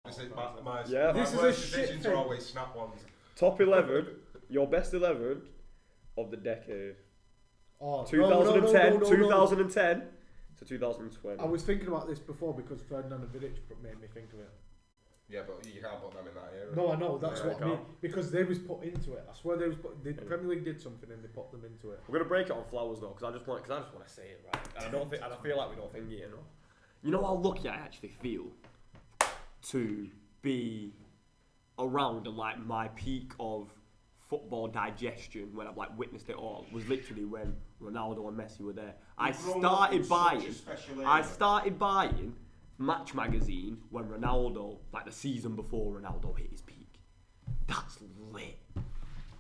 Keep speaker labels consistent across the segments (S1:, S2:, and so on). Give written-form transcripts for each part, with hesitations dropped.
S1: This is
S2: This is a shit
S1: decisions
S2: thing.
S1: are always snap ones.
S3: Top 11, your best 11 of the decade.
S2: Oh,
S3: 2010,
S2: no.
S3: 2010 to 2020.
S2: I was thinking about this before because Ferdinand and Vidic made me think of it.
S1: Yeah, but you can't put them in that era.
S2: No, I know, that's
S1: Yeah,
S2: what I mean. Because they was put into it. I swear they was put. The Premier League did something and they put them into it.
S3: We're gonna break it on flowers though, because I just want to say it right. And I don't think, and I feel like we don't think it enough. You know how lucky I actually feel to be around and like my peak of football digestion when I've like witnessed it all was literally when Ronaldo and Messi were there. I started buying Match magazine when Ronaldo, like the season before Ronaldo hit his peak. That's lit.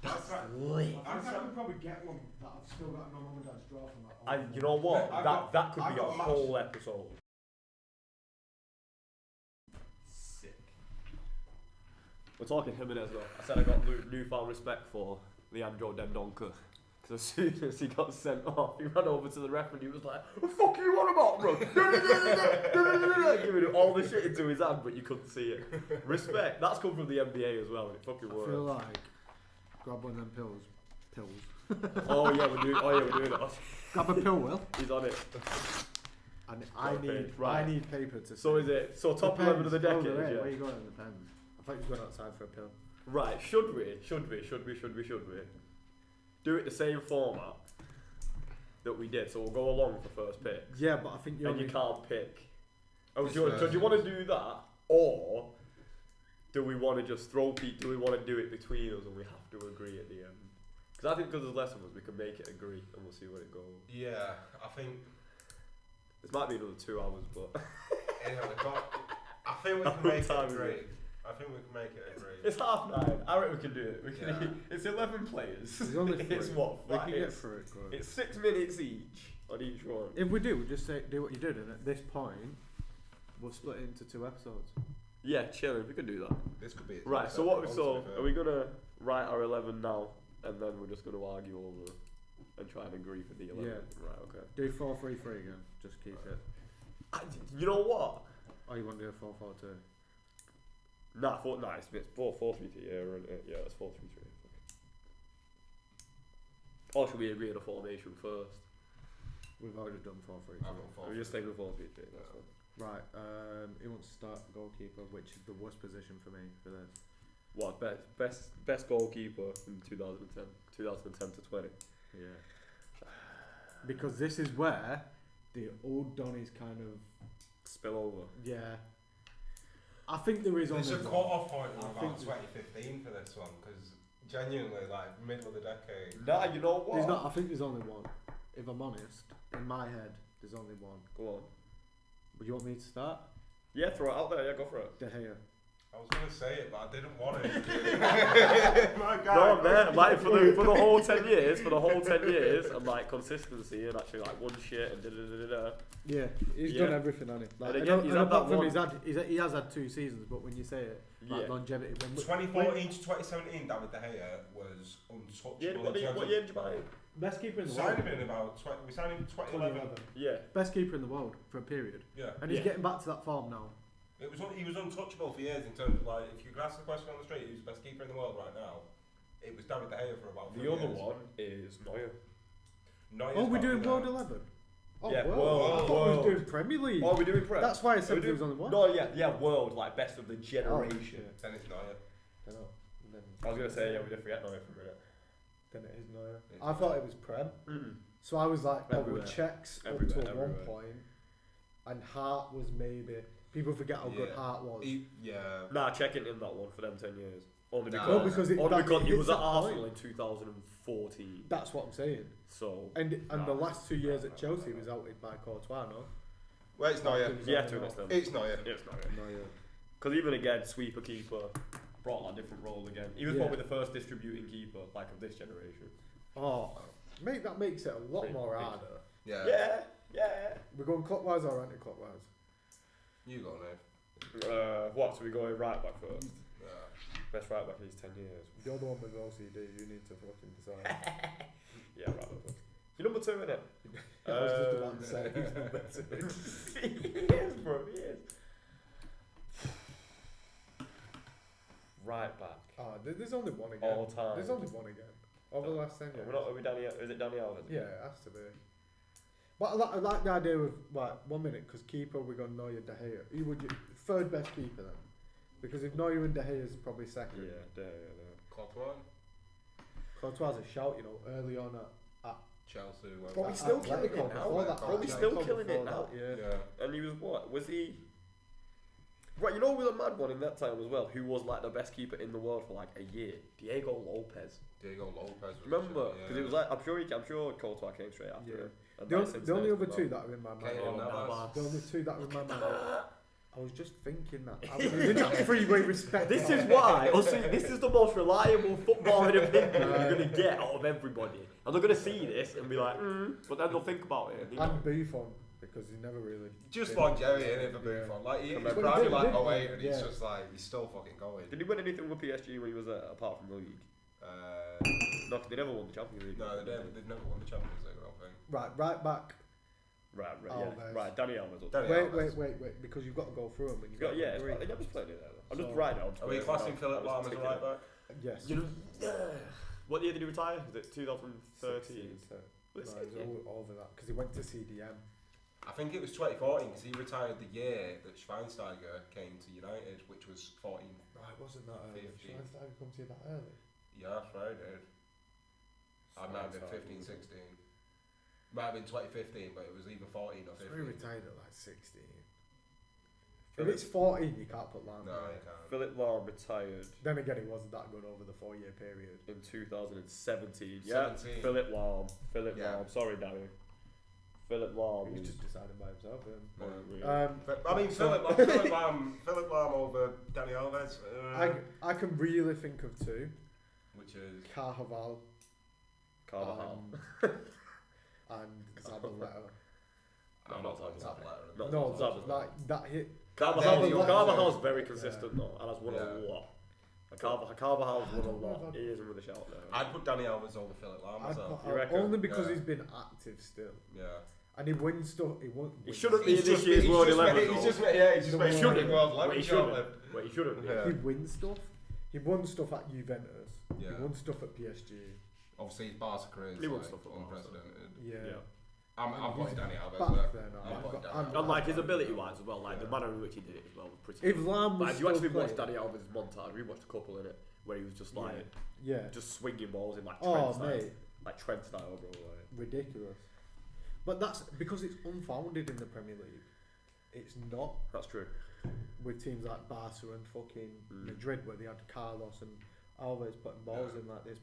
S3: That's lit.
S2: I could probably get one that I've still got my mum and dad's drawer from that.
S3: And you know what? That could be a whole episode. Sick. We're talking Jimenez though. I said I got newfound respect for Leandro Dendoncker. Because as soon as he got sent off, he ran over to the ref and he was like, "What the fuck are you on about, bro?" Giving all the shit into his hand, but you couldn't see it. Respect. That's come from the NBA as well, and it fucking works.
S2: I feel like grab one of them pills.
S3: Oh yeah, we're doing it.
S2: Grab a pill, Will.
S3: He's on it.
S2: And I need paper to.
S3: So is it? So top 11 of the decade.
S2: Where
S3: Yeah.
S2: are you going in the pens? I thought you were going outside for a pill.
S3: Right, should we? Do it the same format that we did, so we'll go along for first pick.
S2: Yeah, but I think
S3: you can't pick. Oh, do you want to do that, or do we want to just throw Pete? Do we want to do it between us and we have to agree at the end? Because I think because there's less of us, we can make it agree and we'll see where it goes.
S1: Yeah, I think
S3: this might be another 2 hours, but
S1: I think we can make it agree. I think we can make it agree.
S3: It's 9:30. I reckon we can do it. It's 11 players.
S2: There's only 3.
S3: It's what?
S2: We can get through it. Good.
S3: It's 6 minutes each on each one.
S2: If we do, we just do what you did, and at this point, we'll split it into 2 episodes.
S3: Yeah, chill. We could do that.
S1: This could be
S3: right. So what? So are we gonna write our 11 now, and then we're just gonna argue over and try and agree for the 11?
S2: Yeah.
S3: Right. Okay.
S2: Do 4-3-3 again. Just keep it.
S3: You know what?
S2: Oh, you want to do a 4-4-2?
S3: Nah, it's 4-4-3-3. Yeah, it's 4-3-3. Or should we agree on a formation first?
S2: We've already done 4-3-3.
S3: We're just taking 4-3-3. That's fine.
S2: Right. Who wants to start goalkeeper? Which is the worst position for me for this?
S3: What best goalkeeper in 2010 to 20?
S2: Yeah. Because this is where the old Donnies kind of
S3: spill over.
S2: Yeah. I think there is only.
S1: There's a cut-off point of about 2015 for this one, because genuinely, like middle of the decade.
S3: Nah, you know what?
S2: There's not. I think there's only one. If I'm honest, in my head, there's only one.
S3: Go on.
S2: Would you want me to start?
S3: Yeah, throw it out there. Yeah, go for it.
S2: De Gea.
S1: I was gonna say it, but I didn't want it. My God.
S3: No, man. Like for the whole 10 years, and like consistency and actually like one shit and da.
S2: Yeah, he's done everything on it. Like,
S3: and apart from
S2: he has had 2 seasons, but when you say it, like longevity.
S1: 2014 to 2017, David De Gea was untouchable.
S3: Yeah, what year did you buy him?
S2: Best keeper in the
S1: world. We signed him in 2011.
S3: Yeah.
S2: Best keeper in the world for a period.
S1: Yeah.
S2: And he's getting back to that form now.
S1: He was untouchable for years in terms of like, if you could ask the question on the street, who's the best keeper in the world right now? It was David De Gea for about 3 years.
S3: The other one is Neuer.
S2: We're doing World 11. Oh,
S3: yeah,
S2: World. I thought we were doing Premier League.
S3: Oh, we're doing Premier.
S2: That's why I said there was only one.
S3: No, yeah, World, like best of the generation.
S1: Then it's Neuer.
S3: I was gonna say we did forget Neuer for a minute.
S2: Then it is Neuer. I thought it was Prem. So I was like, with Czechs up to one point, and Hart was maybe. People forget how good Hart was.
S3: Nah, checking in that one for them 10 years. Only
S2: because
S3: he was at Arsenal in 2014.
S2: That's what I'm saying.
S3: So
S2: and the last 2 years at Chelsea was outed by Courtois, no?
S1: Well, it's Neuer.
S3: Yeah, to an extent.
S1: It's Neuer.
S3: Because even again, sweeper keeper brought a different role again. He was probably the first distributing keeper like of this generation.
S2: Oh, mate, that makes it a lot more harder.
S3: Yeah.
S2: We're going clockwise or anti-clockwise?
S1: You go, Nave.
S3: What? So we going right back first? Best right back in these 10 years.
S2: You're the one with OCD. You need to fucking decide.
S3: Yeah, right back first. You're number 2, innit?
S2: I was just about to say he's number 2.
S3: He is, bro. He is.
S2: There's only one again.
S3: All time.
S2: There's only one again. Over the last 10 years.
S3: Are we Danny? Is it Danny Alves?
S2: Yeah, it has to be. But I like the idea of, like, 1 minute, because keeper, we're going Neuer, De Gea. Who would you, third best keeper then? Because if Neuer and De Gea is probably second.
S3: Yeah, De Gea.
S2: Courtois a shout, you know, early on at
S1: Chelsea.
S3: But he's still killing it now.
S2: Before
S3: He's still killing it now.
S2: Yeah.
S3: And he was what? Was he? Right, you know, with a mad one in that time as well, who was like the best keeper in the world for like a year? Diego Lopez. Remember? Because it was like I'm sure Courtois came straight after him.
S2: The only other two that are in my mind. The only two that are in my mind. I was just thinking that. I was in that three-way respect.
S3: This is why. This is the most reliable footballing opinion you're going to get out of everybody. And they're going to see this and be like, but then they'll think about it.
S2: And Buffon, because he never really...
S1: Just longevity in it for Buffon. Like, he's probably like 08 and he's just like, he's still fucking going.
S3: Did he win anything with PSG when he was there, apart from the league? No, they never won the Champions League.
S1: No, they've never won the Champions League, I don't think.
S2: Right back.
S3: Right, Danny Alves.
S2: Wait, because you've got to go through them. And
S3: I never played it there. I'm just writing it.
S1: Are we classing Philip Lahm as a right back?
S2: Yes.
S3: You know, what year did he retire? Was it 2013?
S2: No, it was over that, because he went to CDM.
S1: I think it was 2014, because he retired the year that Schweinsteiger came to United, which was 14.
S2: Right, wasn't that early? Schweinsteiger come to you that early?
S1: Yeah, that's right, dude. I might have been 15, 16. Might have been 2015, but it was either 14 or 15.
S2: So he retired at like 16. If it's 14, you can't put Lahm.
S1: No, you can't.
S3: Philip Lahm retired.
S2: Then again, he wasn't that good over the 4-year period.
S3: In 2017. Yeah, Philip Lahm. Sorry, Danny. Philip Lahm.
S2: He's just deciding by himself.
S1: I mean, Philip Lahm over Danny Alves.
S2: I can really think of two.
S1: Which is?
S2: Carvajal. And Zabaleta.
S1: I'm not talking Zabaleta.
S2: No, like that hit.
S3: Carvajal's very consistent though, and has won a lot. Carvajal's won a lot. He isn't with a shout there.
S1: I'd put Danny Alves over Philip Lahm myself.
S2: Only because he's been active still.
S1: Yeah.
S2: And he wins stuff. He
S3: shouldn't be in this year's World 11.
S1: He's just made World 11.
S3: He shouldn't.
S2: He wins stuff. He won stuff at Juventus.
S1: Yeah.
S2: He won stuff at PSG.
S1: Obviously, his Barca career is unprecedented.
S2: Yeah.
S1: I'm putting Danny Alves there.
S3: And like his ability-wise as well, like the manner in which he did it as well was pretty.
S2: If Lahm was
S3: like, you actually watched Danny Alves' montage. We watched a couple in it where he was just like, just swinging balls in like Trent style, like Trent style, bro. Like.
S2: Ridiculous. But that's because it's unfounded in the Premier League. It's not.
S3: That's true.
S2: With teams like Barca and fucking Madrid, where they had Carlos and Alves putting balls in like this.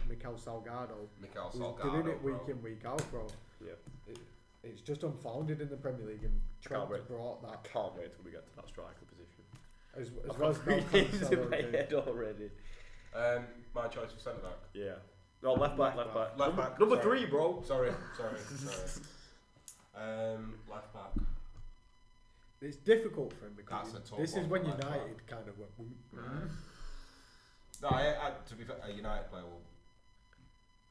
S2: Mikel Salgado. Who's doing it week in, week out, bro.
S3: Yeah.
S2: It's just unfounded in the Premier League, and Trent's brought that.
S3: I can't wait till we get to that striker position.
S2: As well as
S3: Cancelo in my head already.
S1: My choice for centre back.
S3: Yeah. No, left back. Number 3, bro.
S1: Sorry. Left back.
S2: It's difficult for him because this is when
S1: United
S2: kind of went.
S1: No, to be fair, a United player will.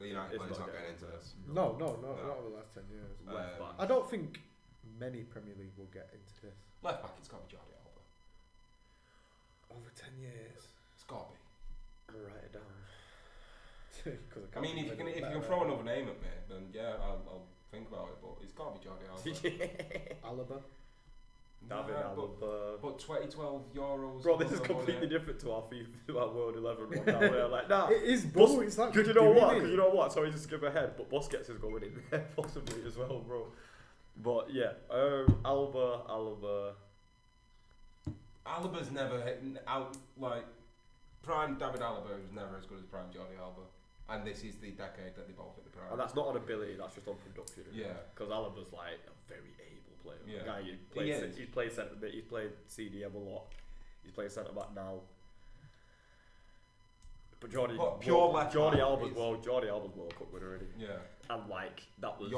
S1: The United player's not getting into this.
S2: No, not over the last 10 years. I don't think many Premier League will get into this.
S1: Left back, it's got to be Jordi Alba.
S2: Over 10 years.
S1: It's got to be.
S2: I'm gonna write it down.
S1: I mean, if you can throw another name at me, then yeah, I'll think about it. But it's got to be Jordi Alba.
S2: Alaba.
S3: David Alaba.
S1: But 2012 Euros.
S3: Bro, this is completely different to our FIFA, our World 11 one. Now we're like, nah.
S2: It is, bro. It's like.
S3: Because you know what? Sorry, just skip ahead. But Busquets is going in there possibly as well, bro. But yeah, Alaba.
S1: Alaba's never hitting out like prime David Alaba was never as good as prime Jordi Alba. And this is the decade that they both hit the prime.
S3: And that's not on ability, that's just on production.
S1: Yeah.
S3: Because Alaba's like a very able player.
S1: Yeah.
S3: Guy, he's played centre bit, he's played CDM a lot. He's playing centre back now. But Jordi Alba's World Cup winner already.
S1: Yeah.
S3: And like that was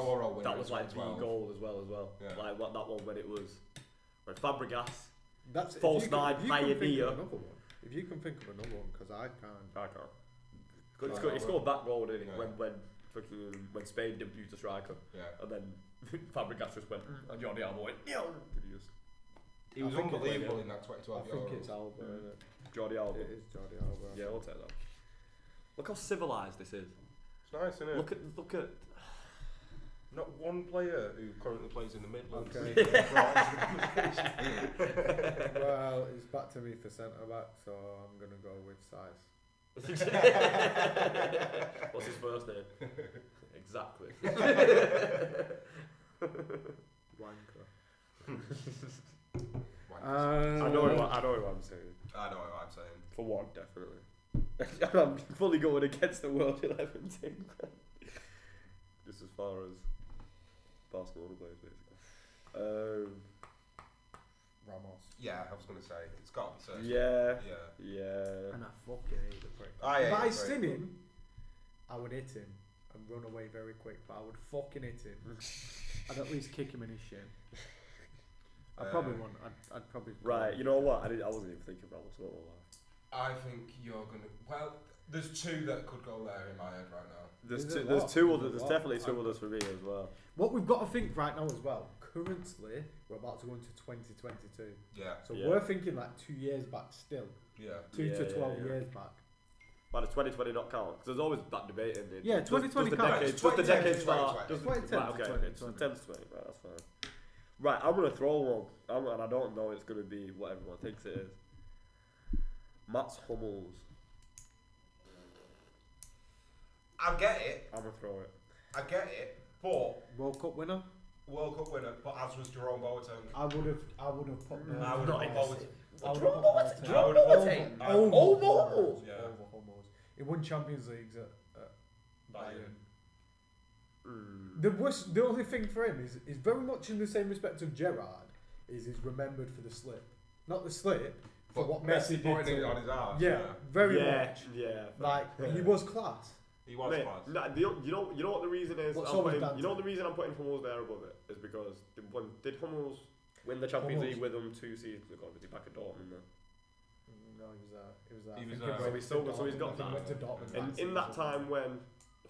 S3: like the goal as well.
S1: Yeah.
S3: Like what that one when Fabregas.
S2: That's
S3: false nine pioneer.
S2: If you can think of another one, because I can't.
S3: He scored that goal, didn't he? When Spain debuted a striker.
S1: Yeah.
S3: And then Fabregas just went, and Jordi Alba went,
S1: He was unbelievable in that 2012
S2: I think it's Alba, isn't it?
S3: Jordi Alba.
S2: It is Jordi Alba.
S3: Yeah, I'll take that. Look how civilised this is.
S1: It's nice, isn't it?
S3: Look at.
S1: Not one player who currently plays in the Midlands.
S2: Okay. Well, it's back to me for centre back, so I'm gonna go with size.
S3: What's his first name? Exactly.
S2: Wanker.
S3: I know who I'm saying.
S1: I know what I'm saying.
S3: For one, definitely. I'm fully going against the World 11 team. Just as far as Barcelona players, basically.
S2: Ramos.
S1: Yeah, I was going to say it's got to be
S3: Yeah.
S2: And I fucking hate the prick.
S1: I
S2: If I
S1: hate the
S2: seen
S1: prick.
S2: him, I would hit him and run away very quick, but I would fucking hit him. I'd at least kick him in his shin. I probably wouldn't. I'd probably.
S3: Right, you know what? I wasn't even thinking Ramos, not gonna lie.
S1: I think you're going to... Well, there's two that could go there in my head right now.
S2: There's
S3: Definitely two others for me as well.
S2: What we've got to think right now as well, currently, we're about to go into 2022.
S1: Yeah.
S2: So we're thinking like 2 years back still.
S1: Yeah.
S2: 2 to 12 years back.
S3: But does 2020 not count? Because there's always that debate in it.
S2: Yeah, 2020
S3: does
S2: counts.
S3: the decade start?
S1: 2020.
S2: 2010
S3: Right,
S2: to
S3: okay,
S2: 2020.
S3: it's 10 to 20, right, that's fine. Right, I'm going to throw one, and I don't know it's going to be what everyone thinks it is. Mats Hummels.
S1: I get it.
S3: I'm going to throw it.
S1: I get it. But
S2: World Cup winner.
S1: World Cup winner, but as was Jerome Boateng.
S2: I would have put.
S1: I would have put Boateng.
S3: Jerome Boateng?
S2: Over
S3: Hummels?
S1: Yeah.
S2: Over Hummels. He won Champions Leagues at Bayern. The only thing for him is very much in the same respect of Gerrard, is he's remembered for the slip. Not the slip, for what Messi did
S1: pointing
S2: to
S1: it
S2: him.
S1: on his arse.
S2: Yeah, very much.
S3: Yeah.
S2: Like, he was class.
S1: He was
S3: Mate,
S1: class.
S3: nah, you know what the reason is?
S2: What's
S3: I'm
S2: always
S3: putting,
S2: done
S3: you know
S2: to
S3: the reason I'm putting Hummels there above it is because did Hummels win the Champions
S2: Hummels.
S3: League with them 2 seasons ago? Was he back at Dortmund then?
S2: No, he was there.
S1: He was
S2: I think
S1: there.
S2: went
S3: So
S2: to
S3: he's got
S2: Dortmund. I think he
S3: that.
S2: went to Dortmund
S3: And
S2: that
S3: in that
S2: season.
S3: time when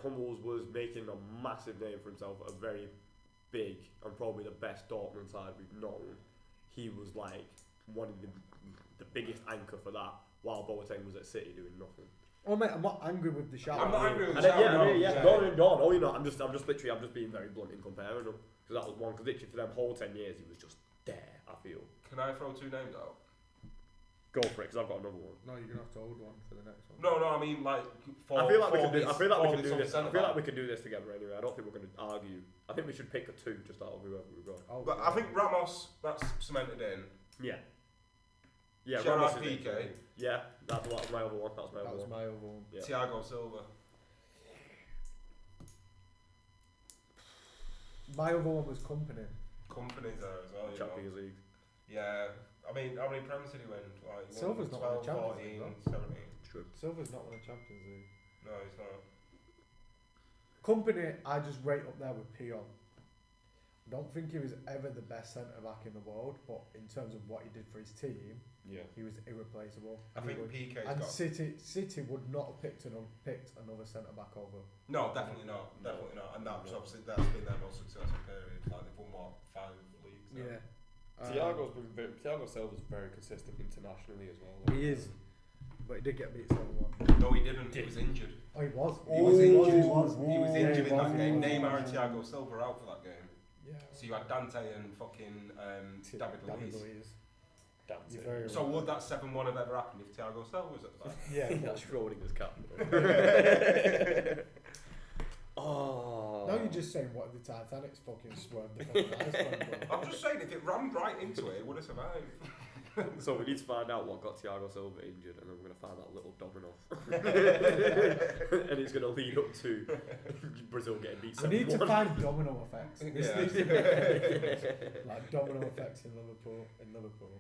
S3: Hummels was making a massive name for himself at a very big and probably the best Dortmund side we've known, he was like one of the biggest anchor for that, while Boateng was at City doing nothing.
S2: Oh mate, I'm not angry with the shout.
S1: I'm not angry with the
S3: And
S1: shout.
S3: then, no, you're not. I'm just being very blunt in comparing them, because that was one. Because literally for them whole 10 years, he was just there. I feel.
S1: Can I throw two names out?
S3: Go for it, because I've got another one.
S2: No, you're gonna have to hold one for the next one.
S1: No, I mean like.
S3: I feel like we can do. I feel like we can do
S1: on
S3: this. I
S1: centre
S3: feel like
S1: back.
S3: we can do this together anyway. I don't think we're going to argue. I think we should pick a two just out of whoever we've got.
S2: Oh,
S1: But I think Ramos, that's cemented in.
S3: Yeah. Yeah.
S1: Gerard
S3: Ramos is
S1: Piqué.
S3: it. Yeah, that's my other one. That's my
S2: that
S3: other
S2: was
S3: one.
S2: my other one.
S3: Yeah.
S1: Thiago Silva.
S2: My other one was Company.
S1: Company's there as well. You know.
S3: Champions League.
S1: Yeah. I mean, how many Prem did he win? Like, he won
S2: Silva's not won a
S1: 12,
S2: Champions
S1: 14,
S2: League,
S1: 17.
S3: True.
S2: Silver's not won a Champions League.
S1: No, he's not.
S2: Company, I just rate up there with Pion. I don't think he was ever the best centre back in the world, but in terms of what he did for his team,
S3: Yeah.
S2: he was irreplaceable.
S1: I think Piqué's
S2: And
S1: got.
S2: City would not have picked another centre back over.
S1: No, definitely not. Definitely not. And that's obviously that's been their most successful period. Like they've won what, 5 leagues now.
S2: Yeah.
S3: Thiago Silva's very consistent internationally as well.
S2: He is, but he did get beat 7-1.
S1: No, he didn't. He was injured.
S2: Oh, he was.
S1: He was injured.
S2: He was.
S1: He was
S2: Yeah,
S1: injured
S2: he
S1: in
S2: was,
S1: that
S2: he
S1: game.
S2: was.
S1: Neymar and Thiago Silva out for that game.
S2: Yeah.
S1: So you had Dante and fucking David Luiz.
S2: You're very
S1: So
S2: right.
S1: would that 7-1 have ever happened if Thiago Silva was at the back?
S2: Yeah.
S3: That's Schrodinger's cat. Oh.
S2: Now you're just saying what if the Titanic's fucking swerved the fucking iceberg, bro.
S1: I'm just saying, if it rammed right into it, it would have survived.
S3: So we need to find out what got Thiago Silva injured, and then we're going to find that little domino. And it's going to lead up to Brazil getting beat 7-1.
S2: We need to find domino effects. This
S1: Yeah.
S2: needs to be like domino effects in Liverpool.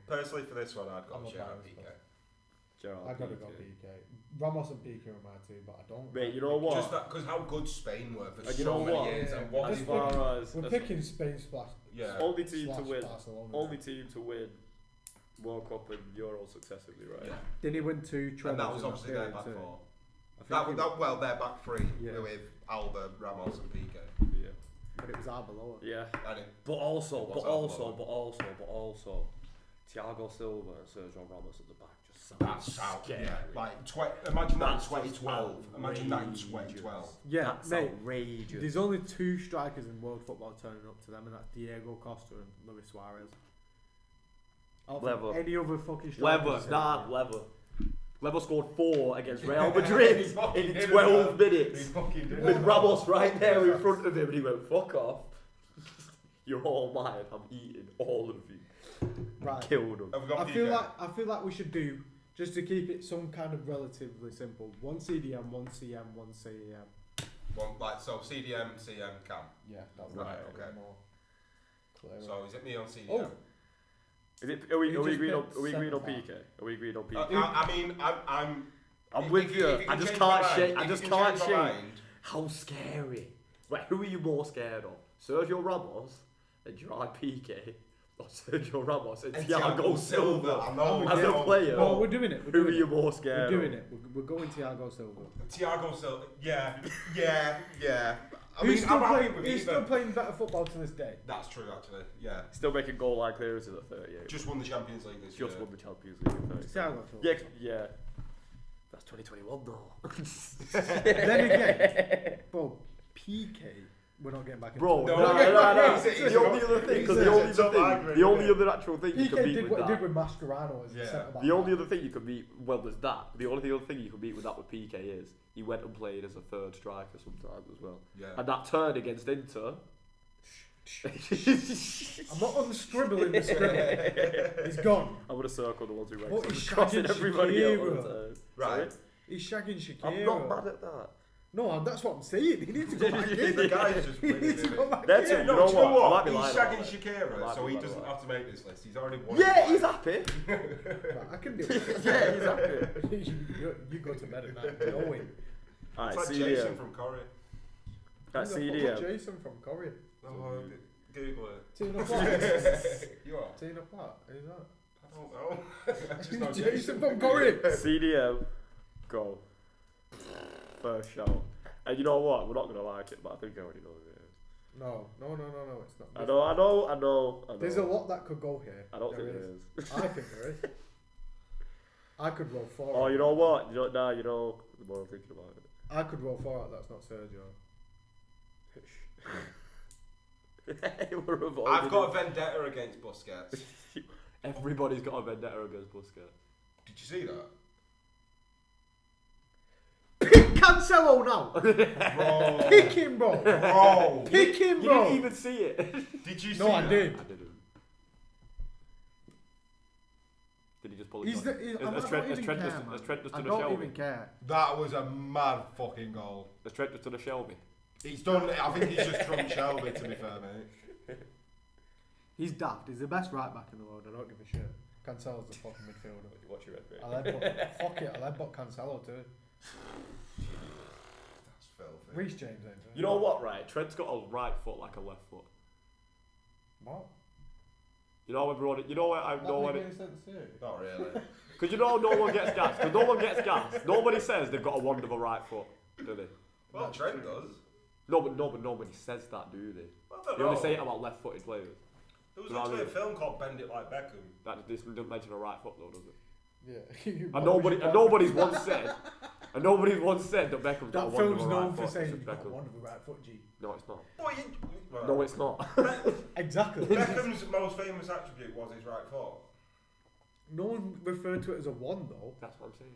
S1: Personally, for this one, I'd go
S2: I'm a
S1: Gerard
S2: biased
S1: Piqué.
S3: Gerard
S2: I gotta go
S3: Piqué.
S2: PK. Ramos and PK are my two, but I don't.
S3: Mate, you know what?
S1: Just that, because how good Spain were for
S3: And you
S1: so
S3: know
S1: many
S3: what?
S1: years.
S2: Yeah.
S1: And what
S3: As
S1: he
S3: far
S1: won.
S3: as
S2: We're picking Spain splash.
S1: Yeah.
S3: only team to
S2: slash
S3: win,
S2: Barcelona.
S3: only team to win World Cup and Euro successively, right?
S1: Yeah.
S2: Didn't he win 2 trophies?
S1: And that was
S2: in
S1: obviously their
S2: period
S1: back
S2: too?
S1: four.
S2: I think
S1: Their back three
S2: Yeah.
S1: with Alba, Ramos, and Piqué.
S3: Yeah.
S2: but it was Arbeloa.
S3: Yeah.
S1: And it,
S3: But also,
S1: It was Arbeloa.
S3: but also, Thiago Silva and Sergio Ramos at the back just
S1: That's
S3: sounds scary.
S1: yeah. Like imagine that in
S3: That's
S1: 2012. Imagine that in
S3: outrageous.
S1: 2012.
S2: Yeah,
S3: That's
S2: mate.
S3: outrageous.
S2: There's only 2 strikers in world football turning up to them, and that's Diego Costa and Luis Suarez.
S3: Lever.
S2: Any other fucking strikers?
S3: Lever. Lever scored 4 against Real Madrid in 12 minutes. With Ramos right there in front of him, and he went, "Fuck off. You're all mine. I'm eating all of you."
S2: Right.
S3: Killed him.
S2: I feel like we should do, just to keep it some kind of relatively simple, 1 CDM, 1 CM, 1 CEM.
S1: So CDM, CM, Cam.
S2: Yeah, that's
S1: Right, okay.
S2: More clear.
S1: So is it me on CDM?
S2: Oh.
S3: Is it? Are we
S2: You just
S3: agreed on?
S2: picked
S3: Are we agreed on
S2: centre
S3: PK? Are we agreed on PK?
S1: I mean,
S3: I'm
S1: if
S3: with
S1: if
S3: you.
S1: if
S3: I
S1: can
S3: just
S1: change
S3: can't
S1: my mind-
S3: shake.
S1: if
S3: I
S1: you
S3: just
S1: can
S3: can't
S1: change my
S3: shake.
S1: mind-
S3: How scary! Right, who are you more scared of? Sergio Ramos and Gerard Piqué, or Sergio Ramos and Thiago Silva
S1: I know.
S3: as a player?
S2: No, we're doing it.
S3: Who are you more scared
S2: We're
S3: of?
S2: doing it. We're going Thiago Silva.
S1: Thiago Silva. Yeah. I
S2: He's
S1: mean,
S2: still
S1: I'm happy
S2: playing.
S1: with
S2: He's
S1: either.
S2: still playing better football to this day.
S1: That's true, actually. Yeah.
S3: Still making goal line clearances at 38.
S1: Just won the Champions League this year.
S3: Just won the Champions League at 38.
S2: Thiago Silva.
S3: Yeah. That's 2021 though.
S2: Then again, bro, PK. We're not getting back into
S3: Bro,
S2: it.
S1: No,
S3: no.
S1: he's
S3: The only other thing, because the only other actual thing you
S2: PK
S3: can beat
S2: did
S3: with
S2: what he
S3: that.
S2: did with Mascherano as
S1: Yeah.
S2: a centre back.
S3: The only other thing you could beat, well, there's that. The only other thing you could beat with that with PK is he went and played as a third striker sometimes as well.
S1: Yeah.
S3: And that turn against Inter.
S2: I'm not unscribbling the scribble. He's gone.
S3: I'm gonna circle the ones who
S2: What,
S3: rank
S2: he's
S3: crossing
S2: shagging
S3: everybody
S2: Shakira.
S3: else.
S1: Right.
S2: He's shagging Shakira.
S3: I'm not mad at that.
S2: No, that's what I'm saying. He needs to go back in.
S1: The guy's just
S2: He
S1: winning,
S2: needs to
S1: isn't
S2: go
S1: he?
S2: back
S3: That's
S2: in.
S3: it.
S1: No,
S3: You know
S1: do you know
S3: what? I might
S1: what?
S3: be
S1: He's
S3: lying
S1: shagging
S3: about it.
S1: Shakira,
S3: Might
S1: so
S3: be
S1: he
S3: lying
S1: doesn't
S3: about
S1: have to make this list. He's already won.
S3: Yeah,
S1: his
S3: he's
S1: life.
S3: happy.
S2: Right, I can do it.
S3: Yeah, he's happy.
S2: you go to bed at night. Go in.
S3: Alright,
S1: It's like Jason
S3: CDM.
S1: from Corrie.
S3: That's
S2: Who the fuck
S3: CDM.
S2: was Jason from Corrie.
S1: Oh, Google it.
S2: Tina Platt.
S1: You are?
S2: Tina Platt. Who's that?
S1: I don't know. I just know
S2: Jason from Corrie.
S3: CDM. Go. First shout. And you know what? We're not gonna like it, but I think I already know who it is.
S2: No, it's not.
S3: I know.
S2: There's a lot that could go here.
S3: I don't
S2: There
S3: think there is.
S2: I think there is. I could roll 4.
S3: Oh, you know what? You know, the more I'm thinking about it.
S2: I could roll 4 out. That's not Sergio.
S3: We're avoiding
S1: I've got
S3: it.
S1: a vendetta against Busquets.
S3: Everybody's got a vendetta against Busquets.
S1: Did you see that?
S2: Pick Cancelo now.
S1: Bro.
S2: Pick him, bro.
S1: Bro.
S2: Pick him,
S3: You
S2: bro.
S3: didn't even see it.
S1: Did you see
S2: No, I
S1: that?
S2: did.
S3: I didn't. Did he just pull
S2: He's
S3: it
S2: the.
S3: down?
S2: He's,
S3: Has
S2: I don't
S3: Trent
S2: even
S3: just-
S2: care,
S3: has
S2: man.
S3: Trent just
S2: I
S3: done a
S2: don't
S3: Shelby?
S2: even care.
S1: That was a mad fucking goal.
S3: Has Trent just done a Shelby?
S1: He's done. I think he's just trumped Shelby, to be fair, mate.
S2: He's daft. He's the best right back in the world. I don't give a shit. Cancelo's the fucking midfielder.
S3: Watch your red
S2: I led fuck it. I led Cancelo too.
S1: That's filthy.
S2: Reece James ain't.
S3: You know what, right? Trent's got a right foot like a left foot.
S2: What?
S3: You know everyone. You know what I know what
S2: That
S3: it.
S2: makes sense too.
S1: Not really.
S3: Because you know no one gets gas. Because no one gets gas. Nobody says they've got a wonderful right foot, do they?
S1: Well, Trent does.
S3: No, but nobody says that, do they?
S1: Well, I don't
S3: They only
S1: know.
S3: say it about left-footed players.
S1: There was
S3: You know what I
S1: actually a
S3: mean?
S1: film called Bend It Like Beckham.
S3: That this doesn't mention a right foot though, does it?
S2: Yeah.
S3: And nobody's once said that Beckham's got a
S2: That
S3: wonderful
S2: film's
S3: right
S2: known
S3: foot.
S2: for saying
S3: It's
S2: he's
S3: just
S2: got a
S3: Beckham.
S2: wonderful right foot, G.
S3: No, it's not.
S1: Boy, well,
S3: No, it's not.
S2: Exactly.
S1: Beckham's most famous attribute was his right foot.
S2: No one referred to it as a 1 though.
S3: That's what I'm saying.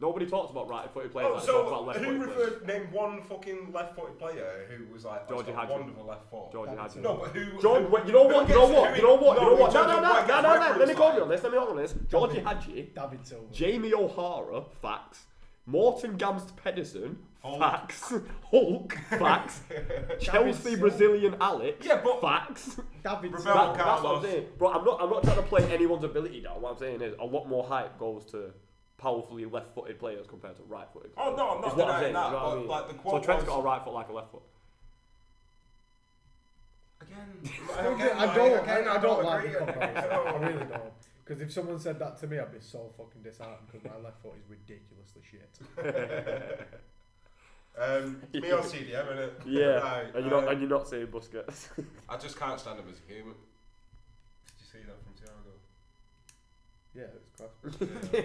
S3: Nobody talks about right-footed players.
S1: Oh,
S3: like they talk about
S1: so
S3: left-footed
S1: who
S3: players.
S1: named one fucking left-footed player who was like
S3: Georgie
S1: got a
S3: Hadji.
S1: wonderful left foot?
S3: Georgie
S2: That's
S3: Hadji.
S1: No, but who?
S3: George,
S1: who-
S3: wait, you know what? You know what? You know what? You know what?
S1: in terms of what gets
S3: No. Let me
S1: referenced,
S3: call
S1: like-
S3: you on this. Let me on this. Georgie Hadji,
S2: David Silva.
S3: Jamie O'Hara, facts. Morton Gamst Pedersen,
S1: Hulk.
S3: facts. Hulk, facts. Chelsea
S2: Silva.
S3: Brazilian Alex,
S1: Yeah, but-
S3: facts.
S2: David
S1: Rebel
S2: Silva.
S3: That's what I'm
S1: Carlos.
S3: saying. Bro, I'm not trying to play anyone's ability down. What I'm saying is a lot more hype goes to powerfully left-footed players compared to right-footed players.
S1: Oh no, I'm
S3: Is
S1: not
S3: what I'm
S1: denying
S3: saying,
S1: that.
S3: you know what I
S1: But
S3: mean?
S1: like the
S3: So
S1: quote
S3: Trent's
S1: was,
S3: got a right foot like a left foot.
S1: again.
S2: I don't like
S1: agree.
S2: the comparison. I really don't. Because if someone said that to me, I'd be so fucking disheartened because my left foot is ridiculously shit.
S1: Me on CDM, innit?
S3: Yeah,
S1: Right,
S3: and you're not saying Busquets.
S1: I just can't stand him as a human. Did you see that from Thiago?
S2: Yeah, it's class.